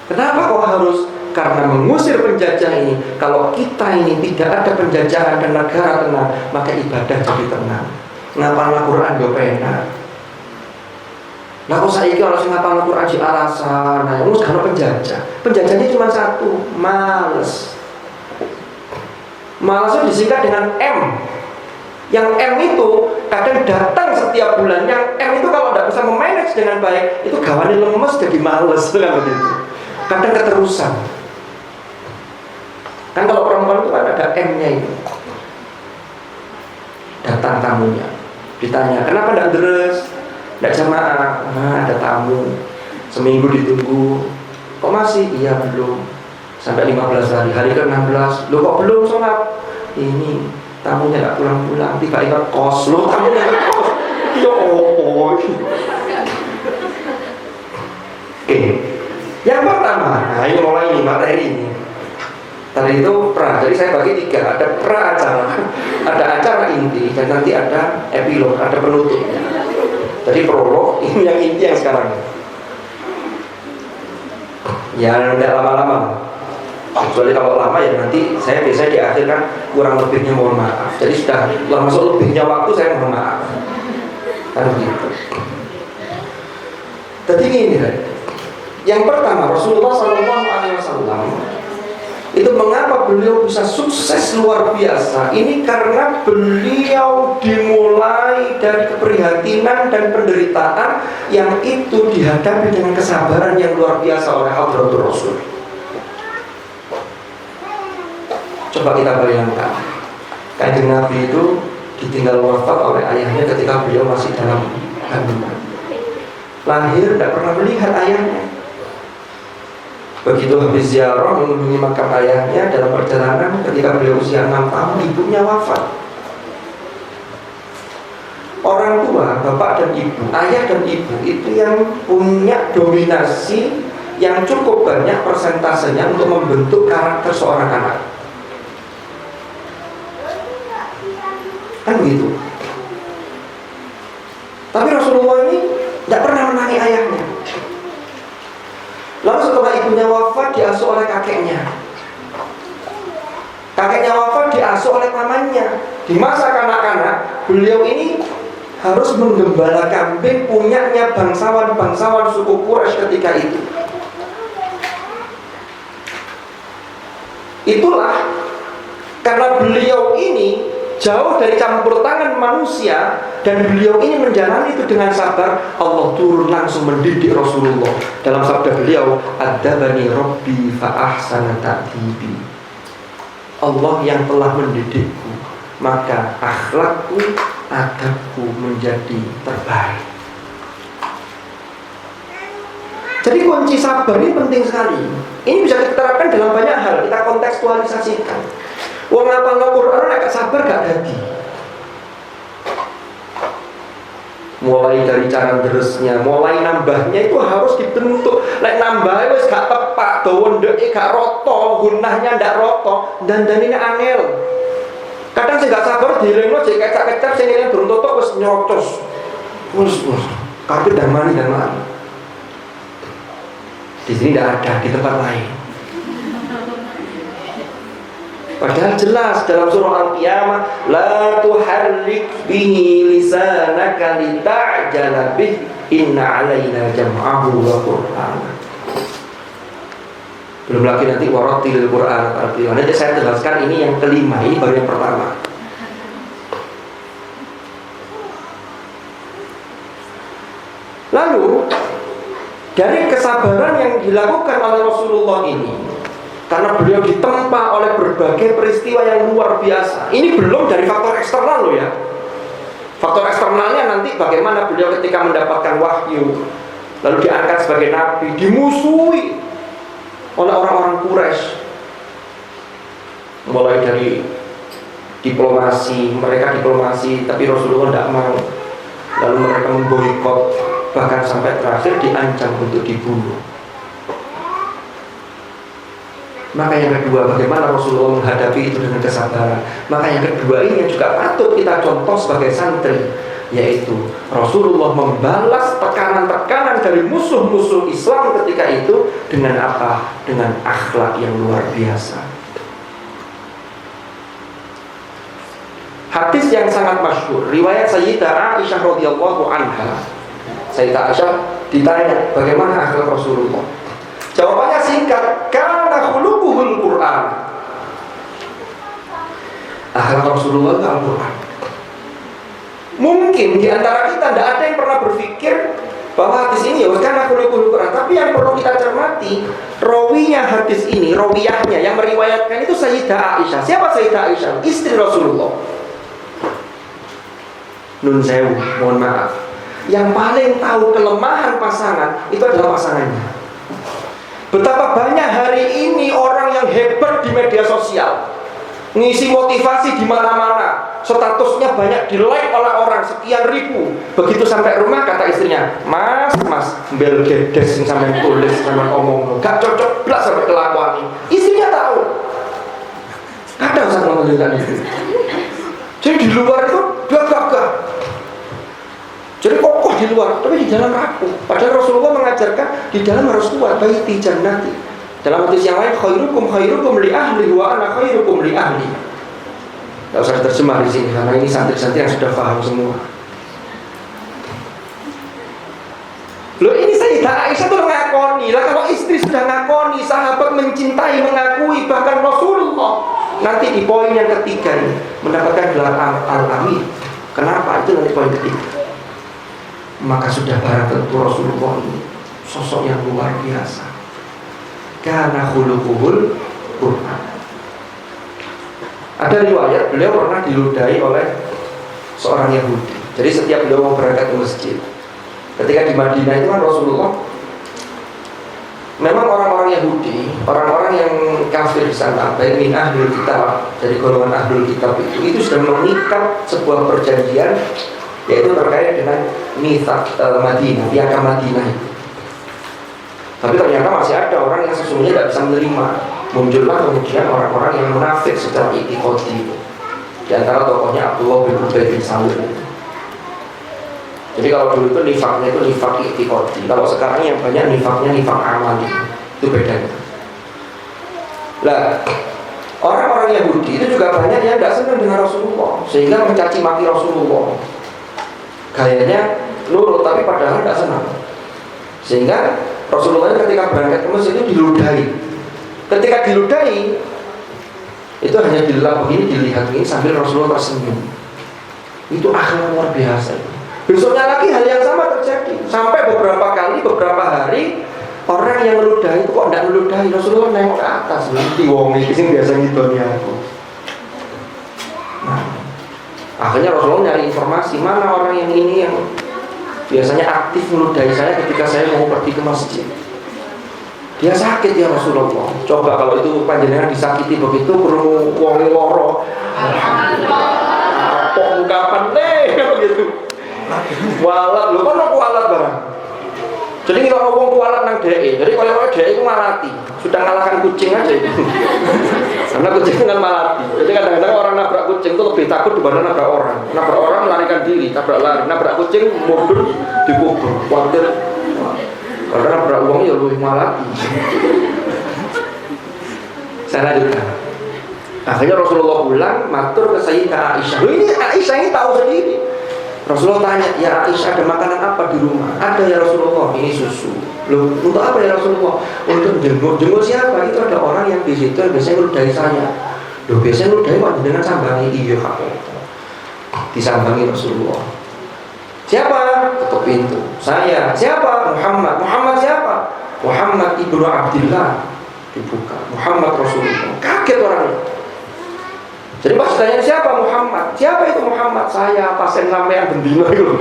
Kenapa kok harus? Karena mengusir penjajah ini. Kalau kita ini tidak ada penjajahan dan negara tenang, maka ibadah jadi tenang. Ngapal Quran yo penak. Nah kok saiki orang sing ngapal Quran di alasan, nah wis kan penjajah. Penjajahnya cuma satu, males. Malesnya disingkat dengan M. Yang M itu kadang datang setiap bulan. Yang M itu kalau tidak bisa memanage dengan baik, itu gawane lemes jadi males, kan begitu. Kadang keterusan. Kan kalau perempuan itu kan ada M-nya itu. Datang tamunya, ditanya, kenapa tidak deres? Tidak jamaah? Nah, ada tamu. Seminggu ditunggu. Kok masih? Iya belum. Sampai 15 hari. Hari ke-16. Loh kok belum sholat? Ini tamunya gak pulang-pulang, tiba-tiba kos lo, tamunya gak kos. Ya oh. Oke. Yang pertama, nah ini mulai ini materi ini. Tadi itu pra, jadi saya bagi 3. Ada pra acara, ada acara inti, dan nanti ada epilog, ada penutup. Jadi prolog, ini yang inti yang sekarang. Ya tidak lama-lama. Kecuali kalau lama ya nanti saya biasanya diakhirkan kurang lebihnya mohon maaf. Jadi sudah masuk lebihnya waktu saya mohon maaf. Kan begitu. Jadi ini yang pertama, Rasulullah SAW itu mengapa beliau bisa sukses luar biasa? Ini karena beliau dimulai dari keprihatinan dan penderitaan yang itu dihadapi dengan kesabaran yang luar biasa oleh Hadratur Rasul. Coba kita bayangkan, Kanjeng Nabi itu ditinggal wafat oleh ayahnya ketika beliau masih dalam kandungan. Lahir tidak pernah melihat ayahnya. Begitu habis ziarah mengunjungi makam ayahnya dalam perjalanan, ketika beliau usia 6 tahun, ibunya wafat. Orang tua, bapak dan ibu, ayah dan ibu itu yang punya dominasi yang cukup banyak persentasenya untuk membentuk karakter seorang anak. Kan begitu. Tapi Rasulullah ini tidak pernah menangi ayahnya. Lalu setelah ibunya wafat, diasuh oleh kakeknya. Kakeknya wafat, diasuh oleh pamannya. Di masa kanak-kanak, beliau ini harus menggembala kambing punyanya bangsawan-bangsawan suku Quraisy ketika itu. Itulah karena beliau ini jauh dari campur tangan manusia dan beliau ini menjalani itu dengan sabar, Allah turun langsung mendidik Rasulullah. Dalam sabda beliau, "Adzabani Rabbi fa ahsana ta'dibi." Allah yang telah mendidikku, maka akhlakku adabku menjadi terbaik. Jadi kunci sabar ini penting sekali. Ini bisa kita terapkan dalam banyak hal. Kita kontekstualisasikan. Wong ngapal Al-Quran nek sabar gak dadi. Mulai dari cara deres-nya, mulai nambahnya itu harus dibentuk. Lek nambah wis gak tepak, dawa ndeke gak roto, gunahnya ndak roto, dandanine angel. Kadang sing gak sabar dilengno jek kecap-kecap sing ngene durung totok wis nyocos. Wis kabeh damani. Di sini tidak ada, di tempat lain. Padahal jelas dalam surah Al-Qiyamah, la tuharrik bihi lisanaka lita'jala bih, inna alaina jam'ahu wa qur'ana. Belum lagi nanti warattilil Qur'an tartila. Nanti saya jelaskan ini yang kelima, ini baru yang pertama. Lalu dari kesabaran yang dilakukan oleh Rasulullah ini, karena beliau ditempa oleh berbagai peristiwa yang luar biasa. Ini belum dari faktor eksternal loh ya. Faktor eksternalnya nanti bagaimana beliau ketika mendapatkan wahyu, lalu diangkat sebagai nabi, dimusuhi oleh orang-orang Quraisy. Mulai dari diplomasi, mereka diplomasi tapi Rasulullah tidak mau. Lalu mereka memboikot, bahkan sampai terakhir diancam untuk dibunuh. Maka yang kedua, bagaimana Rasulullah menghadapi itu dengan kesabaran. Maka yang kedua ini juga patut kita contoh sebagai santri, yaitu Rasulullah membalas tekanan-tekanan dari musuh-musuh Islam ketika itu dengan apa? Dengan akhlak yang luar biasa. Hadis yang sangat masyhur, riwayat Sayyidah Aisyah radhiyallahu anha. Sayyidah Aisyah ditanya bagaimana akhlak Rasulullah. Jawabannya singkat, kana khuluquhul Qur'an. Akhlak Rasulullah itu Al-Qur'an. Mungkin di antara kita tidak ada yang pernah berpikir bahwa hadis ini ya kana khuluquhul Qur'an, tapi yang perlu kita cermati, rawinya hadis ini, rawiyahnya yang meriwayatkan itu Sayyidah Aisyah. Siapa Sayyidah Aisyah? Istri Rasulullah. Nun sewu, mohon maaf. Yang paling tahu kelemahan pasangan itu adalah pasangannya. Betapa banyak hari ini orang yang hebat di media sosial, ngisi motivasi di mana-mana, statusnya banyak di-like oleh orang sekian ribu. Begitu sampai rumah kata istrinya, Mas, bel dedes yang sampai tulis sama ngomong, gak cocok belas sampai kelakuan. Istrinya tahu. Kadang saya menunjukkan itu. Jadi di luar itu dia gagah. Jadi kokoh di luar, tapi di dalam rapuh. Padahal Rasulullah mengajarkan di dalam harus kuat, baiti jannati. Dalam hadis yang lain, khairukum li ahli wa ana khairukum li ahli. Tidak usah terjemah di sini karena ini santri-santri yang sudah paham semua. Loh ini Sayyidah Aisyah tuh ngakoni. Lah kalau istri sudah ngakoni, sahabat mencintai, mengakui, bahkan Rasulullah nanti di poin yang ketiga ini mendapatkan gelar al-amin. Kenapa? Itu nanti poin ketiga. Maka sudah barang tentu Rasulullah ini sosok yang luar biasa. Karena khuluquhul Qur'an. Ada riwayat beliau pernah diludahi oleh seorang Yahudi. Jadi setiap beliau mau berangkat ke masjid, ketika di Madinah itu kan Rasulullah, memang orang-orang Yahudi, orang-orang yang kafir di sana, baik min ahlul kitab, dari golongan ahlul kitab itu sudah mengikat sebuah perjanjian, yaitu terkait dengan mitsaq Madinah, piagam Madinah itu. Tapi ternyata masih ada orang yang sesungguhnya tidak bisa menerima. Muncullah kemudian orang-orang yang munafik secara i'tiqadi. Di antara tokohnya Abdullah bin Ubay bin Salul. Jadi kalau dulu itu nifaknya itu nifak i'tiqadi. Kalau sekarang yang banyak nifaknya nifak amali. Itu bedanya. Lah, orang-orang Yahudi itu juga banyak yang tidak senang dengan Rasulullah, sehingga mencaci maki Rasulullah. Gayanya nurut tapi padahal tidak senang. Sehingga Rasulullah ketika berangkat ke masjid itu diludahi. Ketika diludahi, itu hanya dilap begini, dilihat begini sambil Rasulullah tersenyum. Itu akhlak luar biasa. Besoknya lagi hal yang sama terjadi. Sampai beberapa kali, beberapa hari, orang yang meludahi itu kok tidak meludahi. Rasulullah nengok ke atas, nanti wong iki sing biasa ngidoni aku. Nah, Akhirnya Rasulullah nyari informasi, mana orang yang ini yang biasanya aktif meludahi saya ketika saya mau pergi ke masjid. Dia sakit ya Rasulullah. Coba kalau itu panjenengan disakiti begitu, perlu wong loro. Apa ungkapan begitu. Kualat, lho kan kualat barang. Jadi kalau ngomong kualat nang DE, jadi kalau DE itu malati, sudah ngalahkan kucing aja itu. Karena kucing kan malati. Jadi kadang-kadang orang nabrak kucing itu lebih takut dibanding nabrak orang. Nabrak orang melarikan diri, tabrak lari. Nabrak kucing mundur dikubur. Khawatir. Karena nabrak uang ya lebih malati. Saya lanjutkan. Akhirnya Rasulullah pulang, matur ke Sayyidah Aisyah. Ini Aisyah ini tahu sendiri. Rasulullah tanya, ya Aisyah ada makanan apa di rumah? Ada ya Rasulullah, ini susu. Loh, untuk apa ya Rasulullah? Untuk jenguk. Jenguk siapa? Itu ada orang yang di situ yang biasanya ngeludahi saya. Loh, biasanya ngeludahi kok dengan sambangi. Iya kakek. Disambangi Rasulullah. Siapa? Tutup pintu. Saya. Siapa? Muhammad. Muhammad siapa? Muhammad ibnu Abdillah. Dibuka. Muhammad Rasulullah. Kaget orangnya. Jadi pas tanya siapa Muhammad? Siapa itu Muhammad? Saya pasien sampean bendino itu.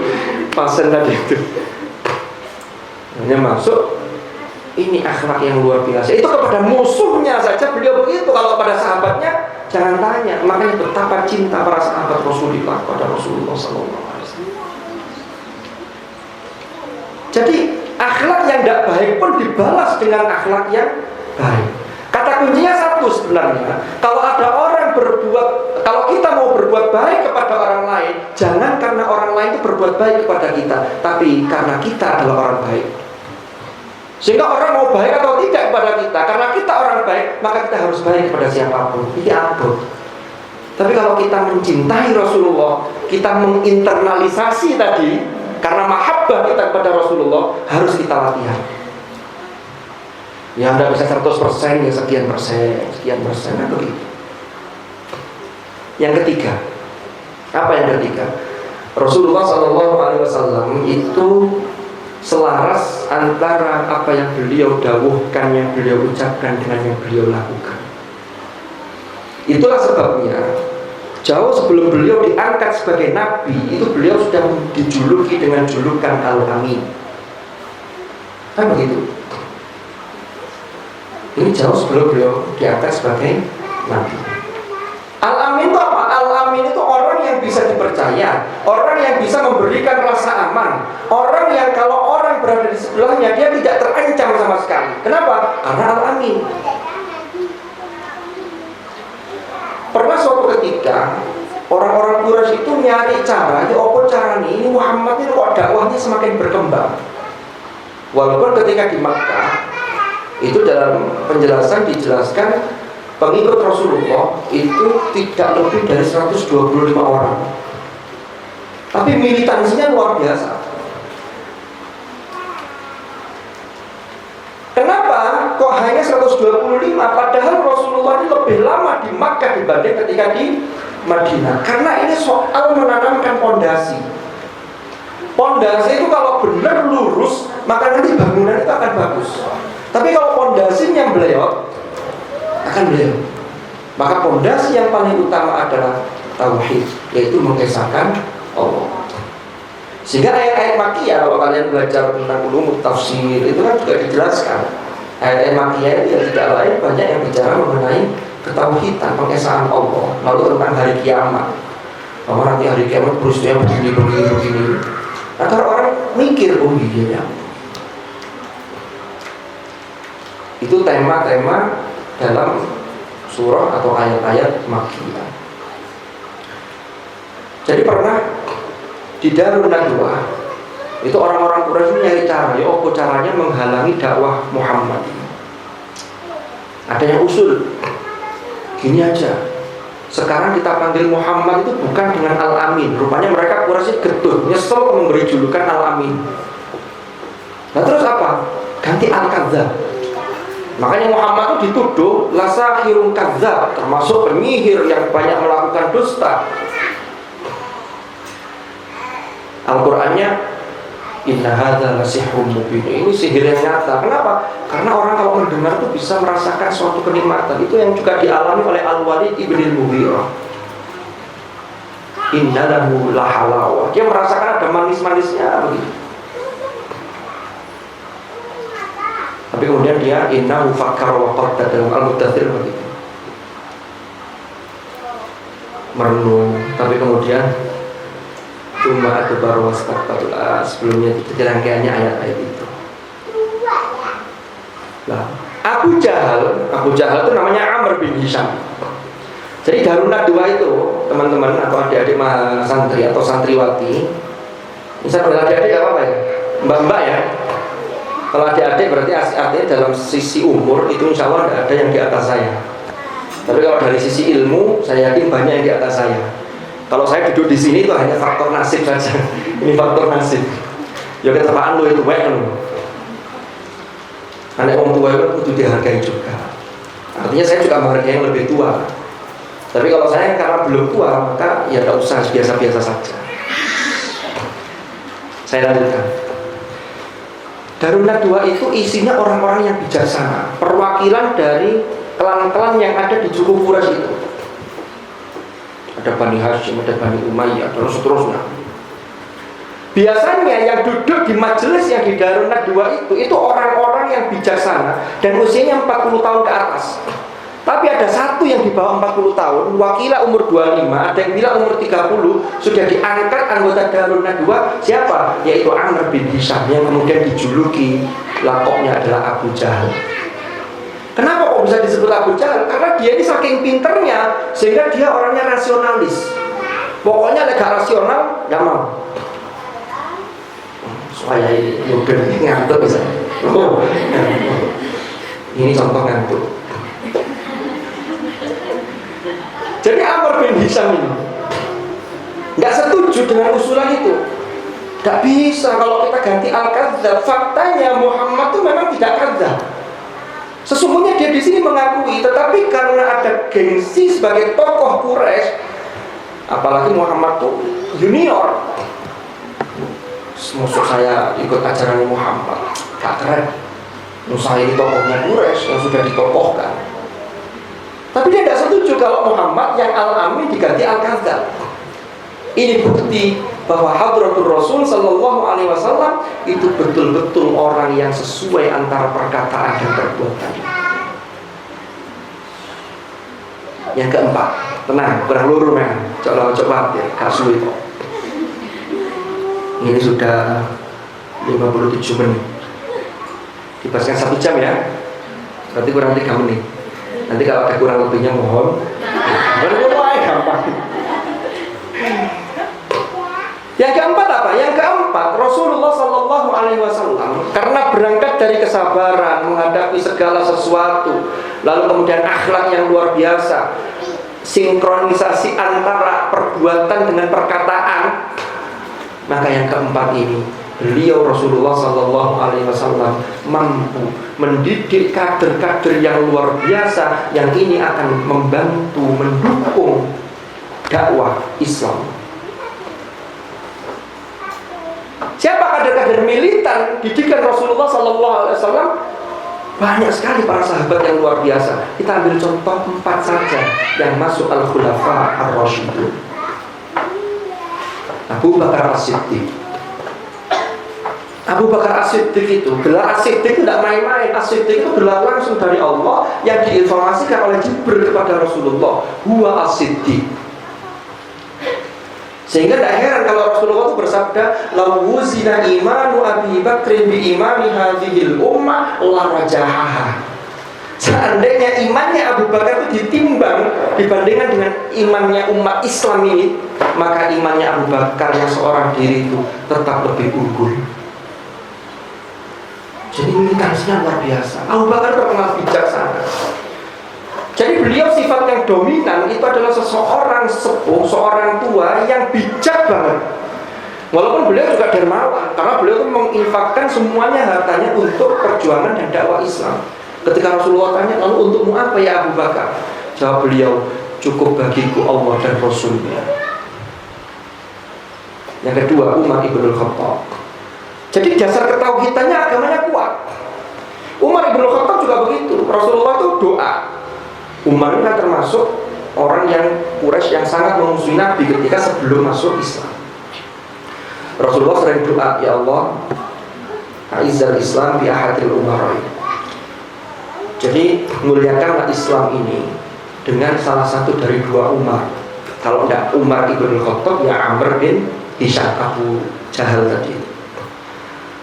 Pasien tadi itu. Hanya masuk. Ini akhlak yang luar biasa. Itu kepada musuhnya saja beliau begitu. Kalau pada sahabatnya jangan tanya. Makanya betapa cinta para sahabat Rasulullah pada Rasulullah SAW. Jadi akhlak yang tidak baik pun dibalas dengan akhlak yang baik. Kata kuncinya satu sebenarnya. Kalau ada orang kalau kita mau berbuat baik kepada orang lain, jangan karena orang lain itu berbuat baik kepada kita, tapi karena kita adalah orang baik. Sehingga orang mau baik atau tidak kepada kita, karena kita orang baik, maka kita harus baik kepada siapapun. Ini abot. Tapi kalau kita mencintai Rasulullah, kita menginternalisasi tadi, karena mahabbah kita kepada Rasulullah, harus kita latihan. Ya tidak bisa 100%, ya sekian persen, nah begitu. Yang ketiga, apa yang ketiga? Rasulullah SAW itu selaras antara apa yang beliau dawuhkan, yang beliau ucapkan dengan yang beliau lakukan. Itulah sebabnya jauh sebelum beliau diangkat sebagai nabi, itu beliau sudah dijuluki dengan julukan Al-Amin. Kan begitu. Ini jauh sebelum beliau diangkat sebagai nabi. Al-Amin itu apa? Al-Amin itu orang yang bisa dipercaya, orang yang bisa memberikan rasa aman, orang yang kalau orang berada di sebelahnya dia tidak terancam sama sekali. Kenapa? Karena Al-Amin. Pernah suatu ketika orang-orang Quraisy itu nyari cara, ya apa caranya ini Muhammad ini kok dakwahnya semakin berkembang. Walaupun ketika di Makkah itu dalam penjelasan dijelaskan pengikut Rasulullah itu tidak lebih dari 125 orang. Tapi militansinya luar biasa. Kenapa kok hanya 125? Padahal Rasulullah ini lebih lama di Makkah dibanding ketika di Madinah. Karena ini soal menanamkan pondasi. Pondasi itu kalau benar lurus, maka nanti bangunan itu akan bagus. Tapi kalau pondasinya belewat, akan beliau. Maka pondasi yang paling utama adalah tauhid, yaitu mengesahkan Allah. Sehingga ayat-ayat Makkiyah, kalau kalian belajar tentang ulum tafsir, itu kan juga dijelaskan. Ayat-ayat Makkiyah itu yang tidak lain banyak yang bicara mengenai ketauhidan, pengesahan Allah. Lalu tentang hari kiamat, bahwa nanti hari kiamat peristiwa begini. Agar orang mikir, oh iya ya. Itu tema-tema dalam surah atau ayat-ayat Makkiyah. Jadi pernah di Darun Nadwah itu orang-orang Quraisy nyari cara, ya apa caranya menghalangi dakwah Muhammad. Ada yang usul, gini aja. Sekarang kita panggil Muhammad itu bukan dengan Al-Amin. Rupanya mereka Quraisy getun, nyesel memberi julukan Al-Amin. Nah terus apa? Ganti Al-Kadzdzab. Makanya Muhammad itu dituduh lasahirun kadzdzab, termasuk penyihir yang banyak melakukan dusta. Al-Qur'annya inna hadza lasihrun mubin. Ini sihir yang nyata. Kenapa? Karena orang kalau mendengar itu bisa merasakan suatu kenikmatan. Itu yang juga dialami oleh Al-Walid ibn al-Mughirah. innalahu lahalawa. Dia merasakan ada manis-manisnya begitu. Tapi kemudian dia innahu fakkar wa qaddar, dalam Al-Mudaththir begitu. Merenung, tapi kemudian cuma adbar wastakbarullah, sebelumnya itu rangkaiannya ayat-ayat itu. Nah, Abu Jahal itu namanya Amr bin Hisham. Jadi Darun Nadwa itu, teman-teman atau adik-adik santri atau santriwati, misalnya adik-adik gak apa-apa ya, mbak-mbak ya. Kalau adik-adik berarti artinya dalam sisi umur itu insya Allah tidak ada yang di atas saya. Tapi kalau dari sisi ilmu, saya yakin banyak yang di atas saya. Kalau saya duduk di sini itu hanya faktor nasib saja. Ini faktor nasib. Ya ketepaan lu itu baik lu. Anak orang tua itu dihargai juga. Artinya saya juga menghargai yang lebih tua. Tapi kalau saya karena belum tua, maka ya tidak usah, biasa-biasa saja. Saya lanjutkan. Darun Nadwa itu isinya orang-orang yang bijaksana, perwakilan dari klan-klan yang ada di Juruf Quraisy itu. Ada Bani Hashim, ada Bani Umayyah, dan seterusnya. Biasanya yang duduk di majelis yang di Darun Nadwa itu orang-orang yang bijaksana dan usianya 40 tahun ke atas. Tapi ada satu yang di bawah 40 tahun, wakila umur 25, ada yang bilang umur 30, sudah diangkat anggota Darun Nadwa. Siapa? Yaitu Amr bin Hisham, yang kemudian dijuluki lakopnya adalah Abu Jahal. Kenapa kok bisa disebut Abu Jahal? Karena dia ini saking pinternya, sehingga dia orangnya rasionalis. Pokoknya lega rasional, gak mau. Supaya yaudah ngantuk misalnya. Ini contoh ngantuk. Jadi Amr bin Hisham ini nggak setuju dengan usulan itu. Nggak bisa kalau kita ganti al-kadzdzab. Faktanya Muhammad itu memang tidak kadzdzab. Sesungguhnya dia di sini mengakui, tetapi karena ada gengsi sebagai tokoh Quraisy, apalagi Muhammad itu junior. Musuh saya ikut ajaran Muhammad, gak keren. Saya ini tokohnya Quraisy yang sudah ditokohkan. Tapi dia tidak setuju kalau Muhammad yang Al-Amin diganti Al-Kadzdzab. Ini bukti bahwa Hadratul Rasul Sallallahu Alaihi Wasallam itu betul-betul orang yang sesuai antara perkataan dan perbuatan. Yang keempat, tenang, kurang luru men. Coba ya, kasui kok. Ini sudah 57 menit. Dibahaskan 1 jam ya. Berarti kurang 3 menit. Nanti kalau ada kurang lebihnya mohon. Mulai gampang. Yang keempat apa? Yang keempat, Rasulullah Sallallahu Alaihi Wasallam karena berangkat dari kesabaran menghadapi segala sesuatu, lalu kemudian akhlak yang luar biasa, sinkronisasi antara perbuatan dengan perkataan, maka yang keempat ini beliau Rasulullah Sallallahu Alaihi Wasallam mampu mendidik kader-kader yang luar biasa yang ini akan membantu mendukung dakwah Islam. Siapa kader-kader militan didikan Rasulullah Sallallahu Alaihi Wasallam? Banyak sekali para sahabat yang luar biasa. Kita ambil contoh 4 saja yang masuk al-Khulafa ar-Rasyidun. Abu Bakar As-Siddiq. Abu Bakar As-Siddiq itu, gelar As-Siddiq itu tidak main-main. As-Siddiq itu gelar langsung dari Allah yang diinformasikan oleh Jibril kepada Rasulullah. Huwa As-Siddiq. Sehingga tidak heran kalau Rasulullah itu bersabda, "Law wuzina imanu Abi Bakrin bi imani hadhil ummah la rajahaha." Seandainya imannya Abu Bakar itu ditimbang dibandingkan dengan imannya umat Islam ini, maka imannya Abu Bakar yang seorang diri itu tetap lebih unggul. Jadi militansinya luar biasa. Abu Bakar terkenal bijaksana. Jadi beliau sifat yang dominan itu adalah seseorang sepuh, seorang tua yang bijak banget. Walaupun beliau juga dermawan, karena beliau itu menginfakkan semuanya hartanya untuk perjuangan dan dakwah Islam. Ketika Rasulullah tanya, lalu untukmu apa ya Abu Bakar? Jawab beliau, cukup bagiku Allah dan Rasulnya. Yang kedua, Umar ibn Khattab. Jadi dasar ketauhidannya agamanya kuat. Umar ibn Khattab juga begitu. Rasulullah itu doa. Umar ini kan termasuk orang yang Quraisy yang sangat memusuhi Nabi ketika sebelum masuk Islam. Rasulullah sering doa, ya Allah, a'izzal Islam bi ahadil umarai. Jadi muliakanlah Islam ini dengan salah satu dari dua Umar. Kalau tidak Umar ibn Khattab, ya Amr bin Hisham, Abu Jahal tadi.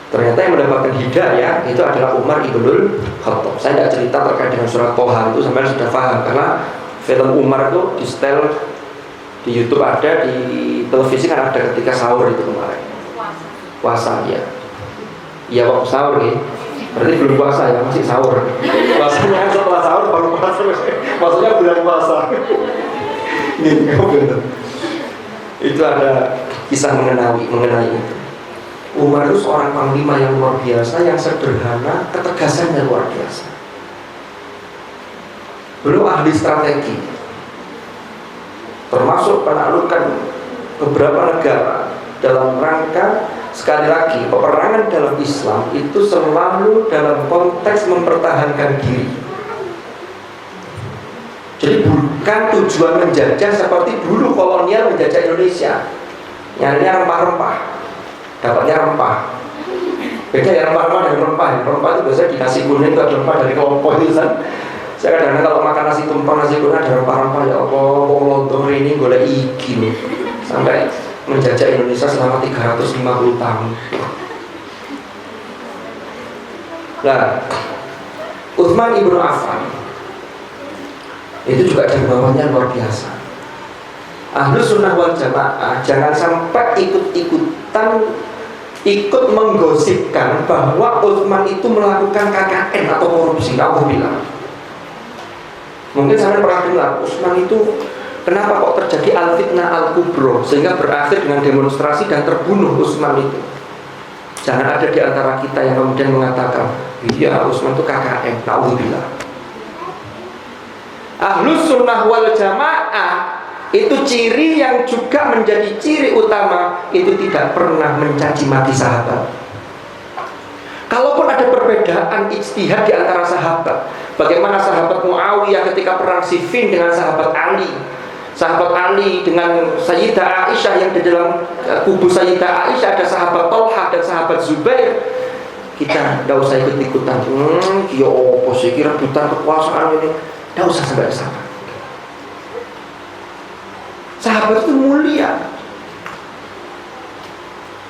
Ternyata yang mendapatkan hidayah itu adalah Umar ibn Khattab. Saya tidak cerita terkait dengan surat Toha itu, sampai sudah paham karena film Umar itu di setel di YouTube ada, di televisi kan ada ketika sahur itu kemarin. Puasa ya. Iya waktu sahur ya. Berarti belum puasa ya, masih sahur. Puasanya setelah sahur baru puasa. Maksudnya bulan puasa. Ini betul. Itu ada kisah mengenai itu. Umar itu seorang panglima yang luar biasa, yang sederhana, ketegasannya luar biasa. Beliau ahli strategi, termasuk menaklukkan beberapa negara dalam rangka, sekali lagi, peperangan dalam Islam itu selalu dalam konteks mempertahankan diri. Jadi bukan tujuan menjajah seperti dulu kolonial menjajah Indonesia, nyarinya rempah-rempah, dapatnya rempah. Beda ya rempah-rempah dan rempah. Rempah itu biasanya di nasi kuning itu ada rempah dari kelompok itu kan. Saya kadang-kadang kalau makan nasi tumpeng, nasi kuning ada rempah-rempah. Ya Allah, lontong ini golek iki nih. Sampai menjajah Indonesia selama 350 tahun. Nah, Utsman ibnu Affan itu juga dermawannya luar biasa. Ahlus Sunnah wal Jamaah jangan sampai ikut menggosipkan bahwa Utsman itu melakukan KKN atau korupsi. Alhamdulillah. Mungkin sampai pernah dengar Utsman itu kenapa kok terjadi al-fitnah al-kubro sehingga berakhir dengan demonstrasi dan terbunuh Utsman itu. Jangan ada di antara kita yang kemudian mengatakan, iya Utsman itu KKN. Alhamdulillah. Ahlus Sunnah wal Jamaah itu ciri yang juga menjadi ciri utama, itu tidak pernah mencaci maki sahabat. Kalaupun ada perbedaan ijtihad di antara sahabat, bagaimana sahabat Muawiyah ketika perang Siffin dengan sahabat Ali dengan Sayyidah Aisyah, yang di dalam kubu Sayyidah Aisyah ada sahabat Tolha dan sahabat Zubair. Kita tidak usah ikut-ikutan. Ya apa sih rebutan kekuasaan ini? Tidak usah sampai sana. Sahabat itu mulia.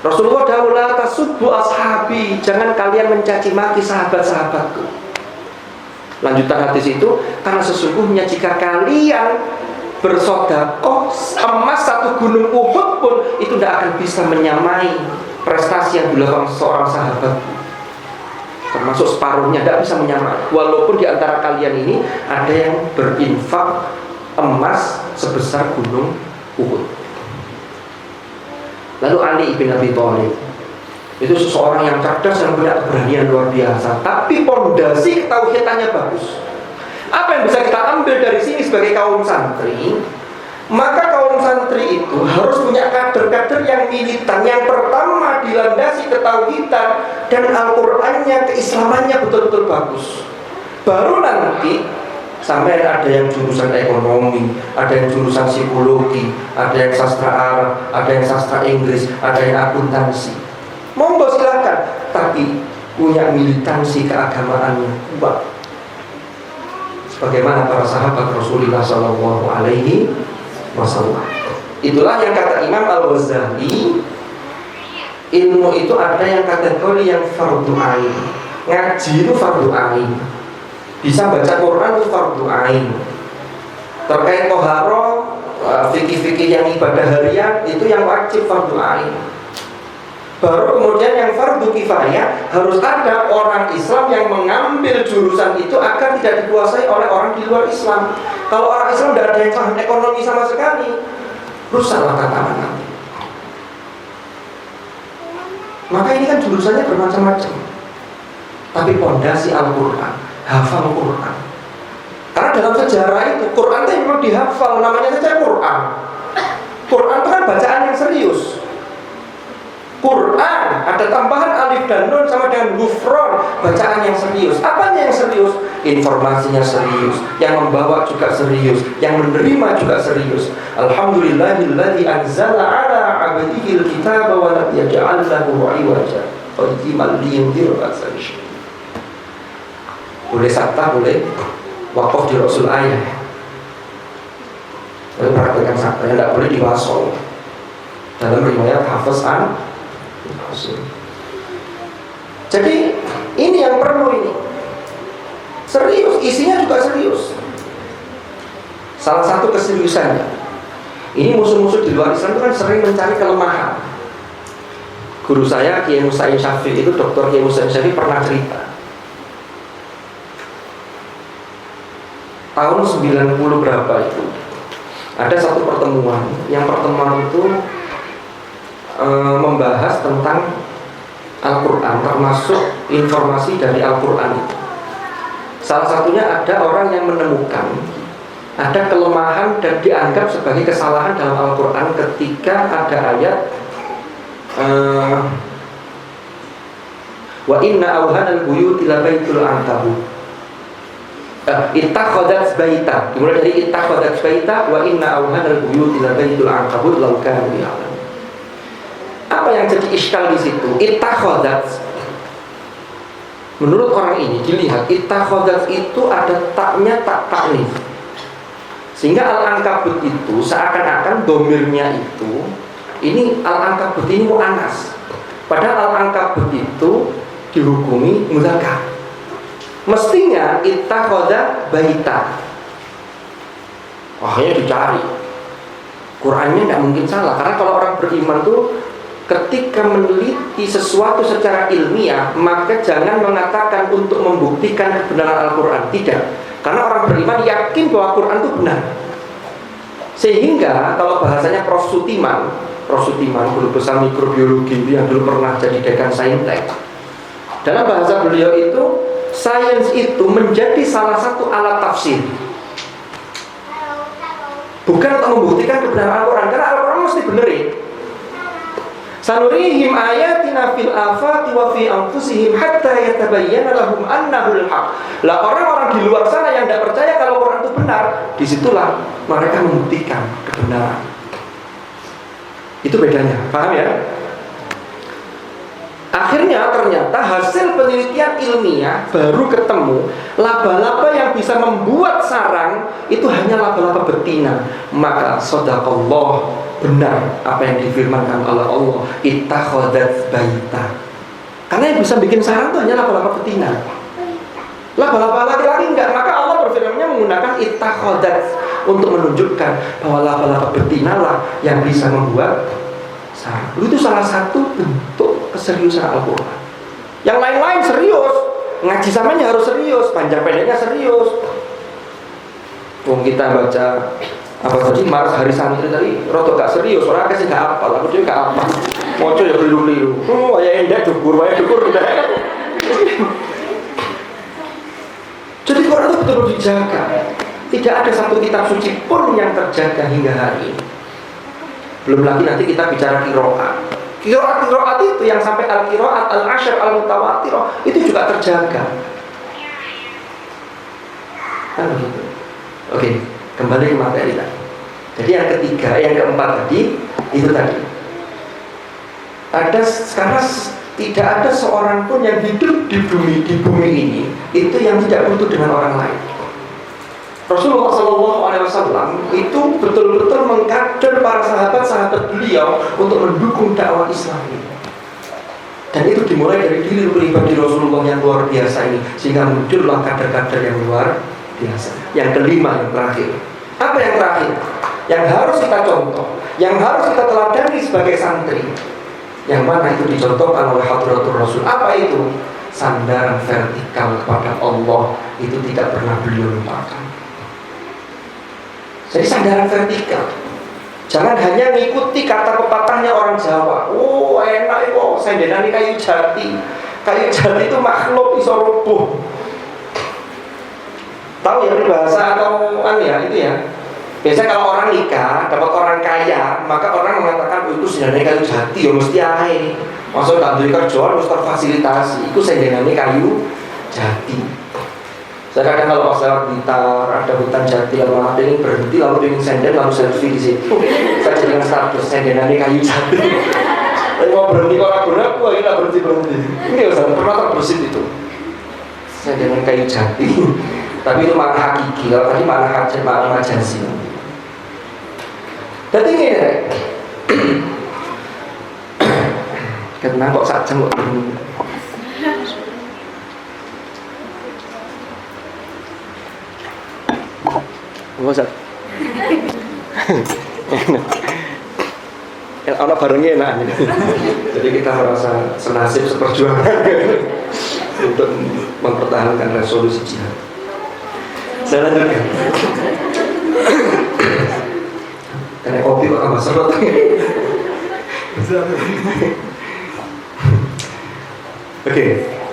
Rasulullah dawuh la tasubbu ashabi, jangan kalian mencaci maki sahabat-sahabatku. Lanjutan hadis itu, karena sesungguhnya jika kalian bersedekah emas 1 gunung Uhud pun itu tidak akan bisa menyamai prestasi yang dilakukan seorang sahabat. Termasuk separuhnya tidak bisa menyamai. Walaupun di antara kalian ini ada yang berinfak emas sebesar gunung Uhud. Lalu Ali bin Abi Thalib itu seseorang yang cerdas, yang punya keberanian luar biasa, tapi pondasi ketauhidannya bagus. Apa yang bisa kita ambil dari sini sebagai kaum santri? Maka kaum santri itu harus punya kader-kader yang militan. Yang pertama dilandasi ketauhidan dan Al-Qur'annya, keislamannya betul-betul bagus. Baru nanti sampai ada yang jurusan ekonomi, ada yang jurusan psikologi, ada yang sastra Arab, ada yang sastra Inggris, ada yang akuntansi. Monggo silakan, tapi punya militansi keagamaannya kuat. Sebagaimana para sahabat Rasulullah Sallallahu Alaihi Wasallam. Itulah yang kata Imam Al-Ghazali, ilmu itu ada yang kategori yang fardu ain. Ngaji itu fardu ain. Bisa baca Quran itu fardu ain. Terkait toharo, fikih-fikih yang ibadah harian itu yang wajib fardu ain. Baru kemudian yang fardu kifayah, harus ada orang Islam yang mengambil jurusan itu agar tidak dikuasai oleh orang di luar Islam. Kalau orang Islam tidak ada yang paham ekonomi sama sekali, rusaklah tatanan nanti. Maka ini kan jurusannya bermacam-macam. Tapi pondasi Al-Quran, hafal Quran. Karena dalam sejarah itu Quran itu memang dihafal, namanya saja Quran. Quran itu kan bacaan yang serius. Quran, ada tambahan alif dan nun sama dengan gufron, bacaan yang serius. Apanya yang serius? Informasinya serius, yang membawa juga serius, yang menerima juga serius. Alhamdulillahilladzi anzala ala 'abdihi al-kitaba wa lam yaj'al lahu 'iwaja qayyiman liyundhira ba'san syadida. Boleh sabta, boleh wakaf di Rasul ayat. Boleh praktekkan sabta, tidak boleh diwasol. Dalam riwayat Hafiz an. Jadi ini yang perlu ini. Serius, isinya juga serius. Salah satu keseriusannya. Ini musuh-musuh di luar Islam itu kan sering mencari kelemahan. Guru saya Kiai Musaim Syafi'i itu, Dr. Kiai Musaim Syafi'i pernah cerita. Tahun 90 berapa itu, ada satu pertemuan. Yang pertemuan itu membahas tentang Al-Quran, termasuk informasi dari Al-Quran. Salah satunya ada orang yang menemukan ada kelemahan dan dianggap sebagai kesalahan dalam Al-Quran ketika ada ayat wa inna awhanal buyuti la baitul ankabut. Ittakhadhat baita, dimulai dari ittakhadhat baita wa inna awhanal buyuti la baitul ankabut law kanu ya'lamun. Apa yang jadi iskal di situ? Ittakhadhat, menurut orang ini dilihat ittakhadhat itu ada taknya tak taklif, sehingga al-ankabut itu seakan-akan domirnya itu ini al-ankabut ini mu'annas, padahal al-ankabut itu dihukumi mudzakkar. Mestinya ittakhadha baita. Akhirnya dicari. Qurannya tidak mungkin salah, karena kalau orang beriman tuh ketika meneliti sesuatu secara ilmiah, maka jangan mengatakan untuk membuktikan kebenaran Al-Quran. Tidak, karena orang beriman yakin bahwa Quran itu benar. Sehingga kalau bahasanya Prof. Sutiman, guru besar mikrobiologi yang dulu pernah jadi dekan Saintek, dalam bahasa beliau itu, sains itu menjadi salah satu alat tafsir, bukan untuk membuktikan kebenaran Al-Quran, karena Al-Quran mesti benerin. Sanurihim ayatina fil afaqi wa fi anfusihim hatta yatabayyana lahum annahul haq. Lah orang-orang di luar sana yang tidak percaya kalau Quran itu benar, disitulah mereka membuktikan kebenaran. Itu bedanya, paham ya? Akhirnya ternyata hasil penelitian ilmiah baru ketemu laba-laba yang bisa membuat sarang itu hanya laba-laba betina. Maka shadaqallah, benar apa yang difirmankan oleh Allah, ittakhadhat baita. Karena yang bisa bikin sarang itu hanya laba-laba betina. Laba-laba laki-laki enggak. Maka Allah berfirman menggunakan ittakhadhat untuk menunjukkan bahwa laba-laba betina lah yang bisa membuat sarang. Itu salah satu bentuk keseriusan Al-Quran. Yang lain-lain serius, ngaji samanya harus serius, panjang pendeknya serius. Kita baca apa tadi Mars Hari Santri tadi roto gak serius, orang kasih gak apa, aku dia gak apa, moco ya keliru-keliru. Ya enggak dukur, udah. Jadi Quran itu betul-betul dijaga. Tidak ada satu kitab suci pun yang terjaga hingga hari ini. Belum lagi nanti kita bicara qiraat. Qiraat itu yang sampai al-qiraat al-asyr al-mutawatirah itu juga terjaga. Kan begitu. Oke, kembali ke materi tadi. Jadi yang ketiga, yang keempat tadi itu tadi. Karena tidak ada seorang pun yang hidup di bumi ini itu yang tidak butuh dengan orang lain. Rasulullah SAW itu betul-betul mengkader para sahabat-sahabat beliau untuk mendukung dakwah Islam ini. Dan itu dimulai dari diri pribadi Rasulullah yang luar biasa ini, sehingga muncullah kader-kader yang luar biasa. Yang kelima, yang terakhir. Apa yang terakhir? Yang harus kita contoh, yang harus kita teladani sebagai santri, yang mana itu dicontohkan oleh Hadratul Rasul. Apa itu? Sandaran vertikal kepada Allah itu tidak pernah beliau lupakan. Jadi sandaran vertikal. Jangan hanya mengikuti kata pepatahnya orang Jawa. Oh enak itu, sandaran ini kayu jati. Kayu jati itu makhluk iso roboh. Tahu ya bahasa atau ya itu ya. Biasanya kalau orang nikah dapat orang kaya, maka orang mengatakan itu sendengannya kayu jati, ya mesti ae. Maksud tak beli kerjaan harus terfasilitasi. Itu sendengannya kayu jati. Saya kadang kalau pas lewat Blitar ada hutan jati, lalu ada yang berhenti lalu ingin senden lalu selfie di situ. Saya jadikan status sendengannya kayu jati. Tapi mau berhenti kok ragu-ragu, akhirnya berhenti. Ini usah pernah terbersit itu. Sendengan kayu jati. Tapi itu makna hakiki. Kalau tadi makna majazi. Jadi ini kenapa kok saja kok begini. Apa Ustaz? Anak barengnya enak. Jadi kita merasa senasib seperjuangan untuk mempertahankan resolusi jihad. Saya lanjutkan. Karena kopi kok tambah serot. Oke,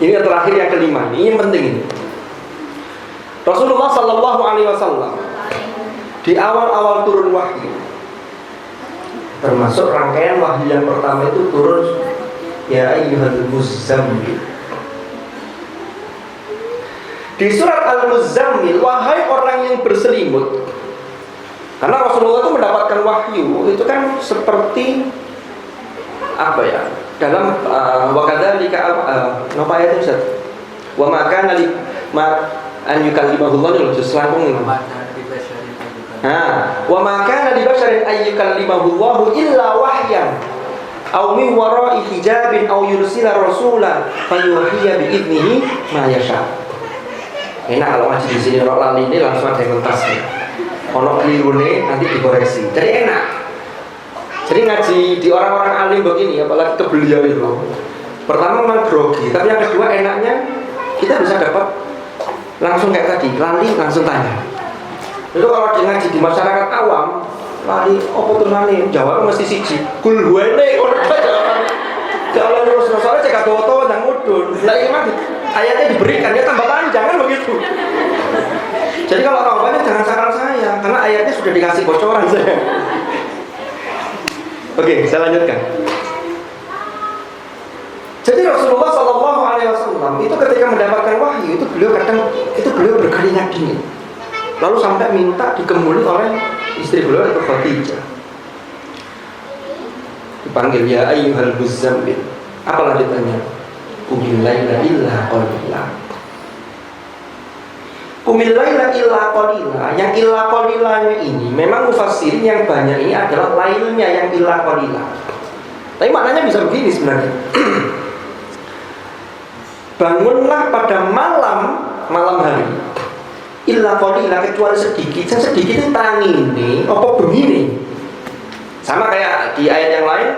ini yang terakhir yang kelima. Ini yang penting ini. Rasulullah Sallallahu Alaihi Wasallam di awal-awal turun wahyu, termasuk rangkaian wahyu yang pertama itu turun ya ayyuhal muzammil. Di surat Al-Muzammil, wahai orang yang berselimut. Karena Rasulullah itu mendapatkan wahyu itu kan seperti apa ya? Dalam wa kadzalika apa ayat itu Ustaz? Wa ma kana li ma an yukallimahullah itu selangkung ini. Wa ma kana li basharin an yukallimahullah illa wahyan aw min wara'i hijabin aw yursila rasulan fayuhiya bi idnihi ma yasha. Enak kalau ngaji di sini orang lali ini langsung ada yang mentas nih. Ono kelirune nanti dikoreksi. Jadi enak. Jadi ngaji di orang-orang alim begini, apalagi ke beliau itu. Pertama memang grogi, tapi yang kedua enaknya kita bisa dapat langsung kayak tadi, lali langsung tanya. Itu kalau di ngaji di masyarakat awam, lali apa tuh nane? Jawab mesti siji. Kul huwene ora jawaban. Kalau terus soalnya cek ado-ado nang mudun. Lah iki mah ayatnya diberikan dia tambah panjang kan begitu. Jadi kalau orang banyak jangan saran saya karena ayatnya sudah dikasih bocoran saya. Oke, saya lanjutkan. Jadi Rasulullah Shallallahu Alaihi Wasallam itu ketika mendapatkan wahyu itu beliau berkeringat dingin. Lalu sampai minta dikemuli oleh istri beliau itu Khadijah. Dipanggil ya ayyuhal muzammil. Apa lanjutannya? Qumil laila illa qalila. Qumil laila illa qalila. Yang illa qalilanya ini memang mufassirin yang banyak ini adalah lailnya yang illa qalila. Tapi maknanya bisa begini sebenarnya. Bangunlah pada malam hari illa qalila kecuali sedikit. Yang sedikit itu tangine apa begini. Sama kayak di ayat yang lain.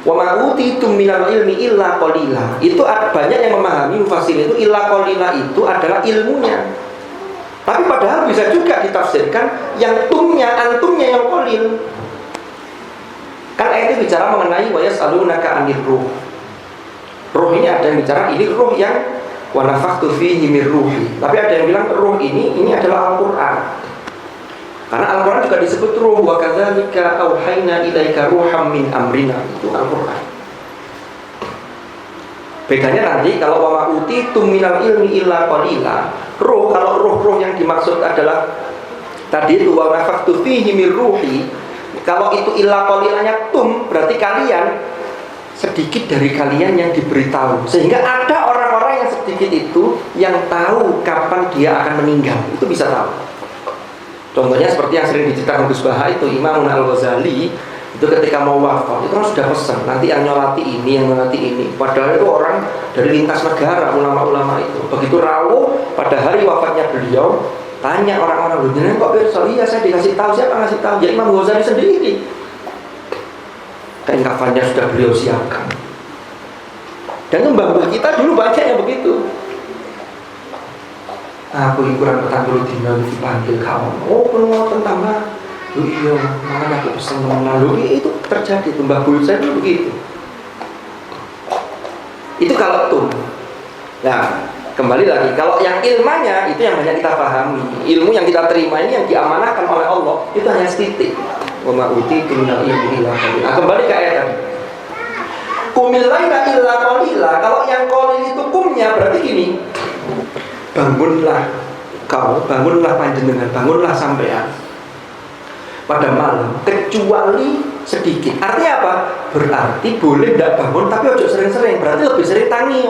Wa ma utitum minal ilmi illa qalila. Itu banyak yang memahami mufassir itu illa qalila itu adalah ilmunya. Tapi padahal bisa juga ditafsirkan yang tumnya, antumnya yang qalil. Kan ayat itu bicara mengenai wa yas'alunaka 'anil ruh. Ruh ini ada yang bicara ini ruh yang wa nafakhtu fihi mir ruhi. Tapi ada yang bilang ruh ini adalah Al-Qur'an. Karena Al-Quran juga disebut ruh. Wa kadzalika auhayna ilaika ruham min amrina. Itu Al-Quran. Bedanya nanti kalau wa ma utitum minal ilmi illa qalila. Ruh, kalau ruh yang dimaksud adalah tadi itu wa nafakhtu fihi mir ruhi. Kalau itu illa qalilanya tum, berarti kalian sedikit dari kalian yang diberitahu. Sehingga ada orang-orang yang sedikit itu yang tahu kapan dia akan meninggal. Itu bisa tahu. Contohnya seperti yang sering diceritakan Gus Baha itu Imam Al-Ghazali itu ketika mau wafat itu kan sudah pesan nanti yang nyolati ini, yang nyolati ini. Padahal itu orang dari lintas negara, ulama-ulama itu. Begitu rawuh pada hari wafatnya beliau, tanya orang-orang, "Loh, jenengan kok pirsa?" "Iya, saya dikasih tahu." "Siapa ngasih tahu?" "Ya Imam Ghazali sendiri." Kain kafannya sudah beliau siapkan. Dan mbah-mbah kita dulu banyak yang begitu. Aku kurang petang dulu dina dipanggil kawan. Oh, penuh tentang mbak. Lu iya, makanya aku pesan teman lu itu terjadi. Mbak Bul saya dulu begitu. Itu kalau tum. Nah, kembali lagi, kalau yang ilmanya itu yang banyak kita pahami, ilmu yang kita terima ini yang diamanahkan oleh Allah itu hanya setitik. Wa ma utitu minal ilmi illa qalila. Kembali ke ayat tadi. Qumil laila illa qalila. Kalau yang qalil itu kumnya berarti gini. Bangunlah kau, bangunlah panjenengan, bangunlah sampean pada malam kecuali sedikit. Artinya apa? Berarti boleh tidak bangun tapi ojo sering-sering. Berarti lebih sering tangi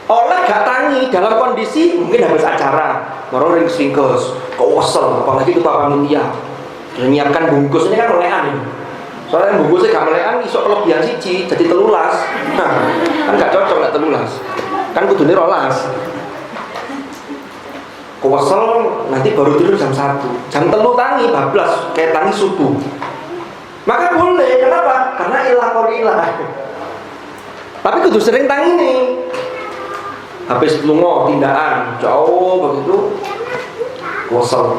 oleh gak tangi dalam kondisi mungkin habis acara moro ring singkos kok wesel, apalagi itu Pak Panitia menyiapkan bungkus ini kan melekan ini. Soalnya bungkusnya gak melekan iso kelebihan siji jadi telulas. Nah, kan gak cocok gak telulas. Kan kudune rolas. Kewesel nanti baru tidur jam 1. Jam 3 tangi bablas kayak tangi subuh. Maka boleh, kenapa? Karena ilah qalilah. Tapi kudu sering tangi nih. Habis lungo tindakan jauh begitu kosong.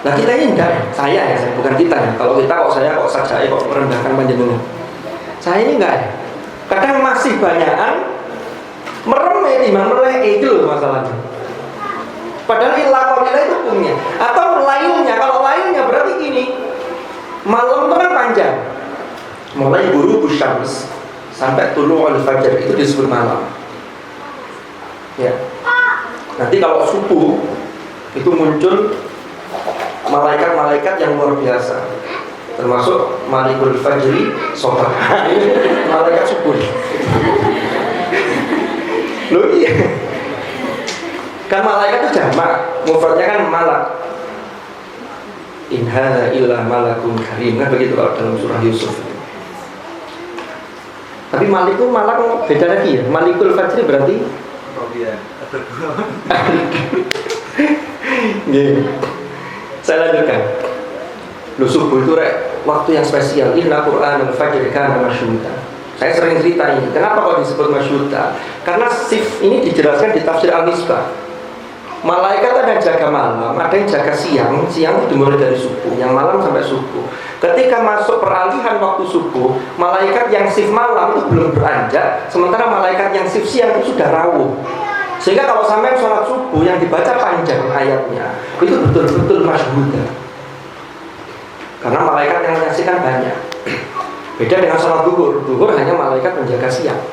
Nah kita ini enggak, saya bukan kita ya. Kalau kita kok saya kok saja kok merendahkan panjenengan. Saya ini enggak ya. Kadang masih banyakan meremeh timbang melek itu loh masalahnya. Padahal ilah qalilah itu hukumnya. Atau lainnya, kalau lainnya berarti gini. Malam itu kan panjang. Mulai ghurubu syams sampai tulu'ul fajar itu disebut malam. Ya. Nanti kalau subuh itu muncul malaikat-malaikat yang luar biasa, termasuk Malikul Fajri Sobat. Malaikat subuh. Loh iya. Kan malaikat itu jamak, mufradnya kan malak. In hadza illa malakun karim. Kan begitu kalau dalam surah Yusuf. Tapi Malik itu malak beda lagi ya. Malikul Fajri berarti saya lanjutkan. Lu subuh itu waktu yang spesial. Inna Qur'anal fajri kana masyhuda. Saya sering cerita ini. Kenapa kok disebut masyhuda? Karena sif ini dijelaskan di tafsir Al-Misbah. Malaikat ada yang jaga malam, ada yang jaga siang. Siang itu dimulai dari subuh, yang malam sampai subuh. Ketika masuk peralihan waktu subuh, malaikat yang shift malam itu belum beranjak, sementara malaikat yang shift siang itu sudah rawuh. Sehingga kalau sampai sholat subuh yang dibaca panjang ayatnya, itu betul-betul masyhuda. Karena malaikat yang menyaksikan banyak. Beda dengan sholat duhur. Duhur hanya malaikat menjaga siang.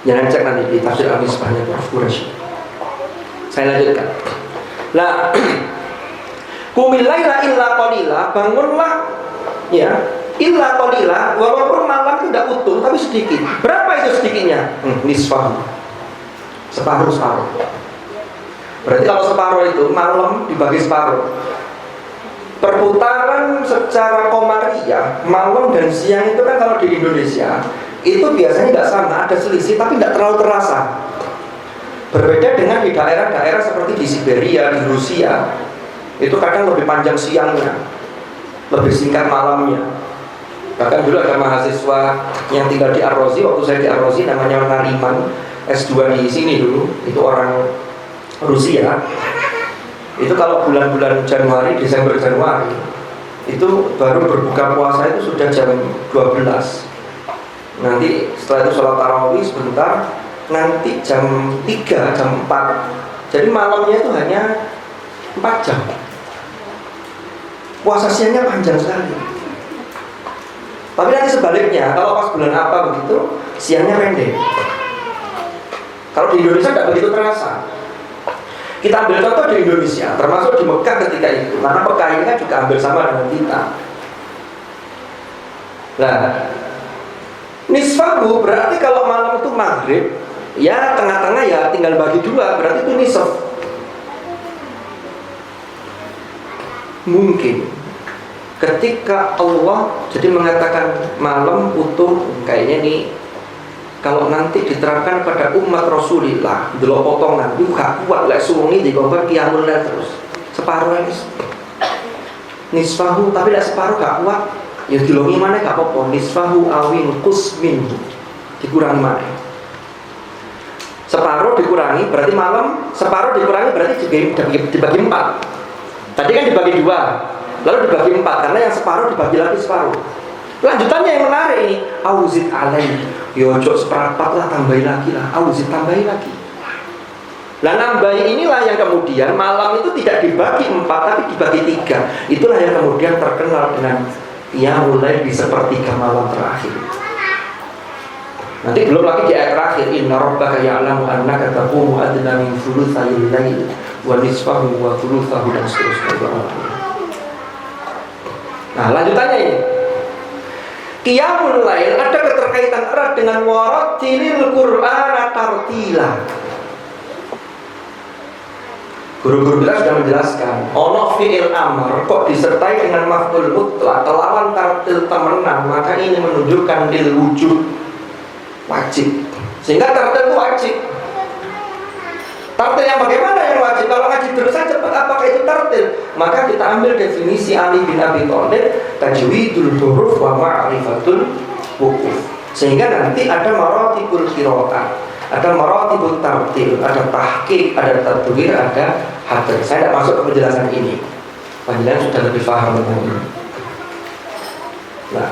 Jangan cek nanti di tafsir Al-Misbahnya Prof. Quraisy. Saya lanjutkan. Nah, qumil laila illa qalila, bangunlah ya, illa qalila, walaupun malam itu tidak utuh tapi sedikit. Berapa itu sedikitnya? Nisfahu. Separuh. Berarti kalau separuh itu malam dibagi separuh. Perputaran secara komariah malam dan siang itu kan kalau di Indonesia itu biasanya tidak sama, ada selisih tapi tidak terlalu terasa. Berbeda dengan di daerah-daerah seperti di Siberia, di Rusia, itu kadang lebih panjang siangnya, lebih singkat malamnya. Bahkan dulu ada mahasiswa yang tinggal di Ar-Razi, waktu saya di Ar-Razi namanya Nariman, S2 di sini dulu, itu orang Rusia. Itu kalau bulan-bulan Januari, Desember Januari, itu baru berbuka puasa itu sudah jam 12. Nanti setelah itu sholat tarawih sebentar, nanti jam 3, jam 4. Jadi malamnya itu hanya 4 jam. Puasa siangnya panjang sekali. Tapi nanti sebaliknya, kalau pas bulan apa begitu, siangnya pendek. Kalau di Indonesia tidak begitu terasa. Kita ambil contoh di Indonesia, termasuk di Mekah ketika itu, karena Mekah ini kan juga hampir sama dengan kita. Nah, nisfahu berarti kalau malam itu maghrib, ya tengah-tengah ya tinggal bagi 2, berarti itu nisf. Mungkin ketika Allah jadi mengatakan malam utuh, kayaknya nih kalau nanti diterapkan pada umat Rasulullah, delok potongan, itu gak kuat lek suwengi dikongkon qiyamul lail terus. Separuh ini nisfahu, tapi lek separuh gak kuat, ya dilongi mana gak apa-apa. Nisfahu awin qusmin, dikurangi mana. Separuh dikurangi berarti malam, separuh dikurangi berarti dibagi 4. Tadi kan dibagi 2, lalu dibagi 4 karena yang separuh dibagi lagi separuh. Lanjutannya yang menarik ini, auzid alaih, ojo seperempat lah, tambahin lagi lah, tambahin lagi. Nah, nambahin inilah yang kemudian malam itu tidak dibagi 4 tapi dibagi 3. Itulah yang kemudian terkenal dengan mulai di sepertiga malam terakhir. Nanti belum lagi di ayat terakhir, inna rabbaka ya'lamu annaka taqumu adna min thulutsayil lail wa nisfahu wa thulutsahu dan seterusnya. Nah, lanjutannya ini. Qiyamul lail ada keterkaitan erat dengan warattilil Qur'ana tartila. Guru-guru kita sudah menjelaskan, ono fi'il amr kok disertai dengan maf'ul mutlak kelawan tartil temenan, maka ini menunjukkan lil wujub, wajib. Sehingga tartil itu wajib. Tartil yang bagaimana yang wajib? Kalau ngaji terus saja cepat, apakah itu tartil? Maka kita ambil definisi Ali bin Abi Thalib, tajwidul huruf wa ma'rifatul wuquf. Sehingga nanti ada maratibul qiraat, ada maratibul tartil, ada tahqiq, ada tadwir, ada hadr. Saya tidak masuk ke penjelasan ini. Panjenengan sudah lebih paham tentang ini. Nah,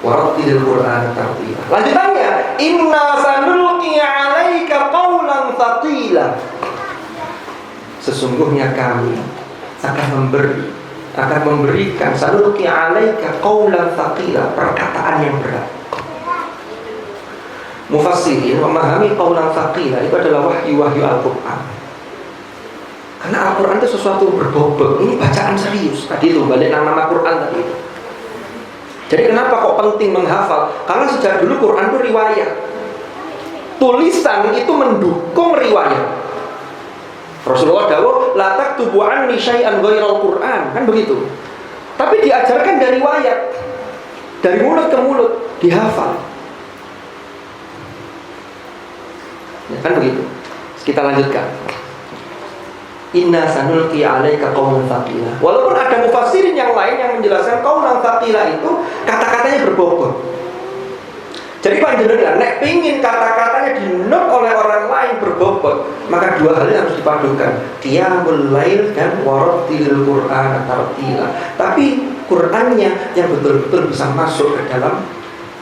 warattilil Qur'an tartila. Lanjutannya, inna sanulqi 'alaika qawlan thaqila. Sesungguhnya kami akan memberikan sanulqi 'alaika qawlan thaqila, perkataan yang berat. Mufassirin memahami qawlan thaqila itu adalah wahyu Al-Quran. Karena Al-Quran itu sesuatu berbobot. Ini bacaan serius. Tadi itu balik nama Quran tadi itu. Jadi kenapa kok penting menghafal? Karena sejak dulu Quran itu riwayat. Tulisan itu mendukung riwayat. Rasulullah dawuh, la taktubu anni syai'an ghairal Quran, kan begitu. Tapi diajarkan dari riwayat, dari mulut ke mulut, dihafal. Ya, kan begitu. Kita lanjutkan. Inna sanulqi 'alaika qawlan thaqila. Walaupun ada mufassirin yang lain yang menjelaskan qawlan thaqila itu kata-katanya berbobot. Jadi panjenengan nek pingin kata-katanya dinut oleh orang lain berbobot, maka dua hal yang harus dipadukan, qiyamul lail dan warattilil Qur'ana tartila. Tapi Qur'annya yang betul-betul bisa masuk ke dalam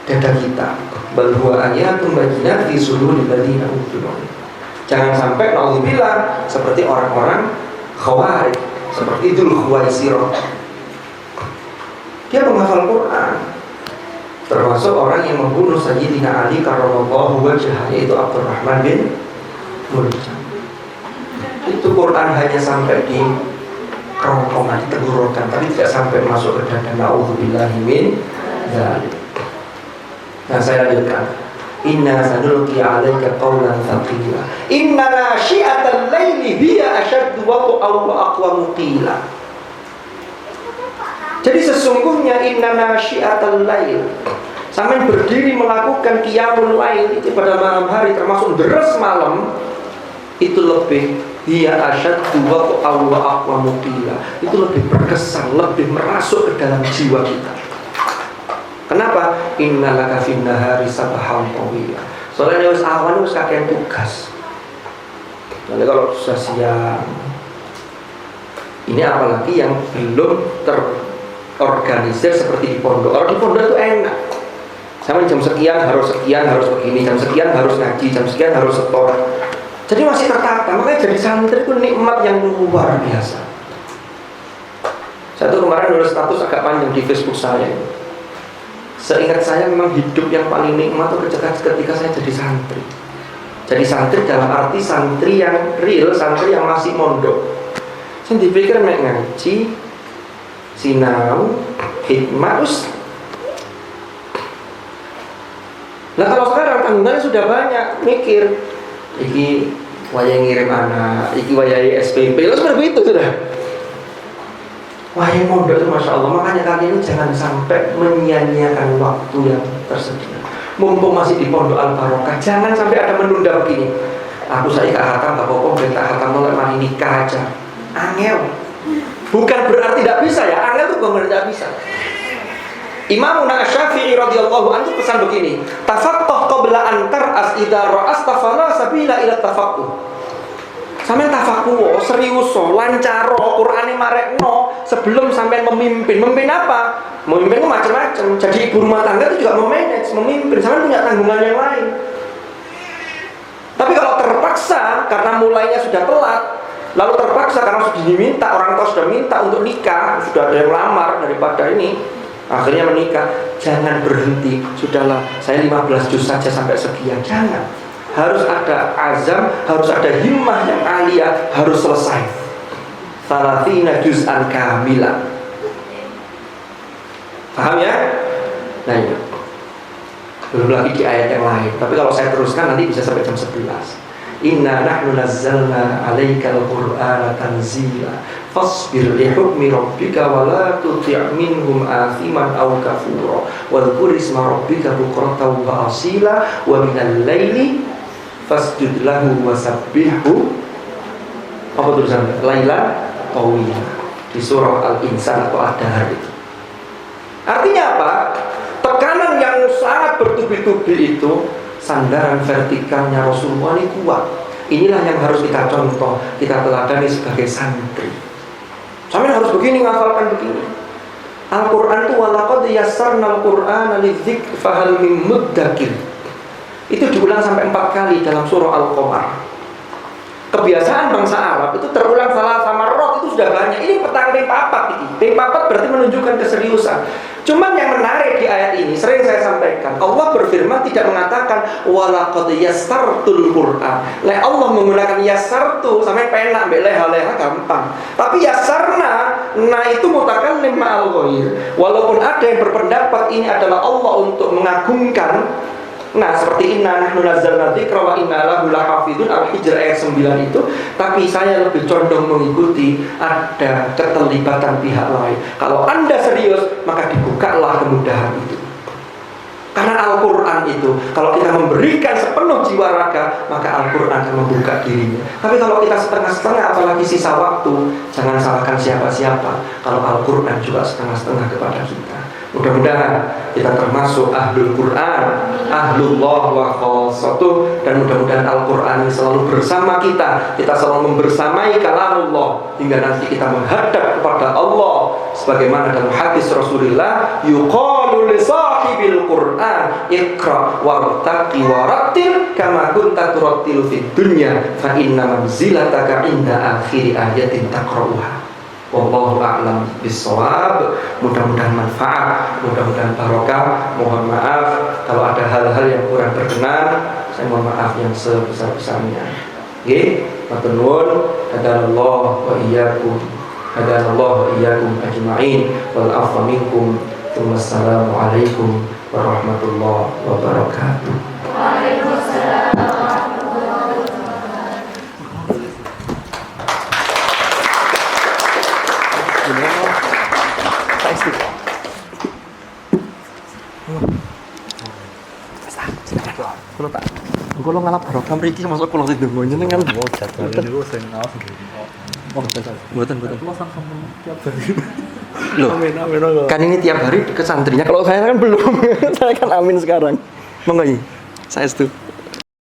dada kita. Bal huwa ayatun bayyinatun fi suduril ladzina utul ilm. Jangan sampai naudzubillah seperti orang-orang Khawarij, seperti Dzul Khuwaisirah. Dia menghafal Quran, termasuk orang yang membunuh Sayyidina Ali karramallahu wajhah, yaitu Abdurrahman bin Muljam. Itu Quran hanya sampai di kerongkongan, tenggorokan, tapi tidak sampai masuk ke dada. Naudzubillahi min dzalik. Nah, saya lanjutkan. Inna sanulqi 'alaika qawlan thaqila. Inna nashi'atal laili hiya ashaddu wat'an wa aqwamu qila. Jadi sesungguhnya inna nashi'atal lail, sampai berdiri melakukan qiyamul lail itu pada malam hari termasuk deres malam, itu lebih hiya ashaddu wat'an wa aqwamu qila. Itu lebih berkesan, lebih merasuk ke dalam jiwa kita. Kenapa? Innalaka fin nahari sabhan tawila. Soalnya wis awan wis kakek tugas. Nanti kalau sudah siang, ini apalagi yang belum terorganisir seperti di pondok. Orang di pondok itu enak. Sama jam sekian harus begini, jam sekian harus ngaji, jam sekian harus setor. Jadi masih tertata. Makanya jadi santri itu nikmat yang luar biasa. Saya tuh kemarin nulis status agak panjang di Facebook saya. Seingat saya memang hidup yang paling nikmat itu ketika saya jadi santri. Jadi santri dalam arti santri yang real, santri yang masih mondok. Saya dipikir mek ngaji, sinau, hikmah, terus. Nah kalau sekarang tanggungannya sudah banyak, mikir, iki wayang ngirim anak, iki wayang SPP, terus seperti itu sudah. Wahai mondok itu Masya Allah. Makanya kalian ini jangan sampai menyia-nyiakan waktu yang tersedia. Mumpung masih di pondok Al-Barokah, jangan sampai ada menunda begini. Aku saya gak hatam, gak apa-apa, gak hatam, mulai mani nikah aja. Angel. Bukan berarti tidak bisa ya. Angel itu bukan berarti tidak bisa. Imam Asy-Syafi'i radhiyallahu anhu pesan begini, tafaqqah qabla an tar'as idza ra'asta fala sabila ila tafaqquh. Sampeyan tafakuh, serius, lancar, Qur'ane marekno sebelum sampeyan memimpin. Memimpin apa? Memimpin itu macam-macam. Jadi ibu rumah tangga itu juga memanage, memimpin. Sama punya tanggungan yang lain. Tapi kalau terpaksa karena mulainya sudah telat, lalu terpaksa karena sudah diminta, orang tua sudah minta untuk nikah, sudah ada yang lamar daripada ini, akhirnya menikah. Jangan berhenti. Sudahlah, saya 15 juz saja sampai sekian. Jangan. Harus ada azam, harus ada himmah yang aliyah, harus selesai. Salatina juz'an kamila. Paham ya? Nah ini belum lagi di ayat yang lain. Tapi kalau saya teruskan nanti bisa sampai jam 11. Inna nahnu nazzalna 'alaikal qur'ana tanzila fasbir li hukmi rabbika wa la tuti' minhum athiman aw kafura wadhkur isma rabbika bukratan wa asila wa minal laili fasjud lahu wasabbihhu. Apa tulisannya? Laila tawila di surah Al-Insan atau Ad-Dahr itu. Artinya apa? Tekanan yang sangat bertubi-tubi itu, sandaran vertikalnya Rasulullah ini kuat. Inilah yang harus kita contoh, kita teladani sebagai santri. Sampai harus begini, ngafalkan begini. Al-Quran itu walaqad yassarnal Qur'ana lidzikr fahal mim muddakir. Itu diulang sampai 4 kali dalam surah Al-Qamar. Kebiasaan bangsa Arab itu terulang salah sama roh itu sudah banyak. Ini petang ping papat ini. Ping papat berarti menunjukkan keseriusan. Cuman yang menarik di ayat ini sering saya sampaikan, Allah berfirman tidak mengatakan walaqad yassartul Qur'an. Allah menggunakan yassartu sampai penak mbek leha-leha gampang. Tapi yassarna, nah itu mutakallim ma'al ghair. Walaupun ada yang berpendapat ini adalah Allah untuk mengagungkan. Nah, seperti inna nahnu nazzalna dzikra wa inna lahu lahafizun, Al-Hijr ayat 9 itu. Tapi saya lebih condong mengikuti ada keterlibatan pihak lain. Kalau Anda serius, maka dibukalah kemudahan itu. Karena Al-Quran itu, kalau kita memberikan sepenuh jiwa raga, maka Al-Quran akan membuka dirinya. Tapi kalau kita setengah-setengah, apalagi sisa waktu, jangan salahkan siapa-siapa. Kalau Al-Quran juga setengah-setengah kepada kita. Mudah-mudahan kita termasuk ahlul Quran, ahlullah wa khassatuh, dan mudah-mudahan Al-Quran ini selalu bersama kita. Kita selalu membersamai kalamullah hingga nanti kita menghadap kepada Allah. Sebagaimana dalam hadis Rasulullah, yuqalu li sahibil Quran iqra wartaqi warattil kama kunta turattilu fid dunya fa inna manzilataka inda akhir ayatin taqra'uha. Wallahu a'lam bissawab. Mudah-mudahan manfaat, mudah-mudahan barokah. Mohon maaf kalau ada hal-hal yang kurang berkenan, saya mohon maaf yang sebesar-besarnya. Nggih, matur nuwun. Hadanallahu wa iyyakum, hadanallahu wa iyyakum ajma'in. Wal afwa minkum. Wassalamu alaikum warahmatullahi wabarakatuh. Waalaikumsalam warahmatullahi wabarakatuh. Kulo tak, kulo ngalap barokah mriki masuk kulo sing ndonga jenengan. Oh, jadwal niku sing ngaos nggih. Oh, mboten. Kulo sampun tiap hari. Loh, amin. Kan ini tiap hari ke santrinya. Kalau saya kan belum. Saya kan amin sekarang. Monggo iki. Saestu.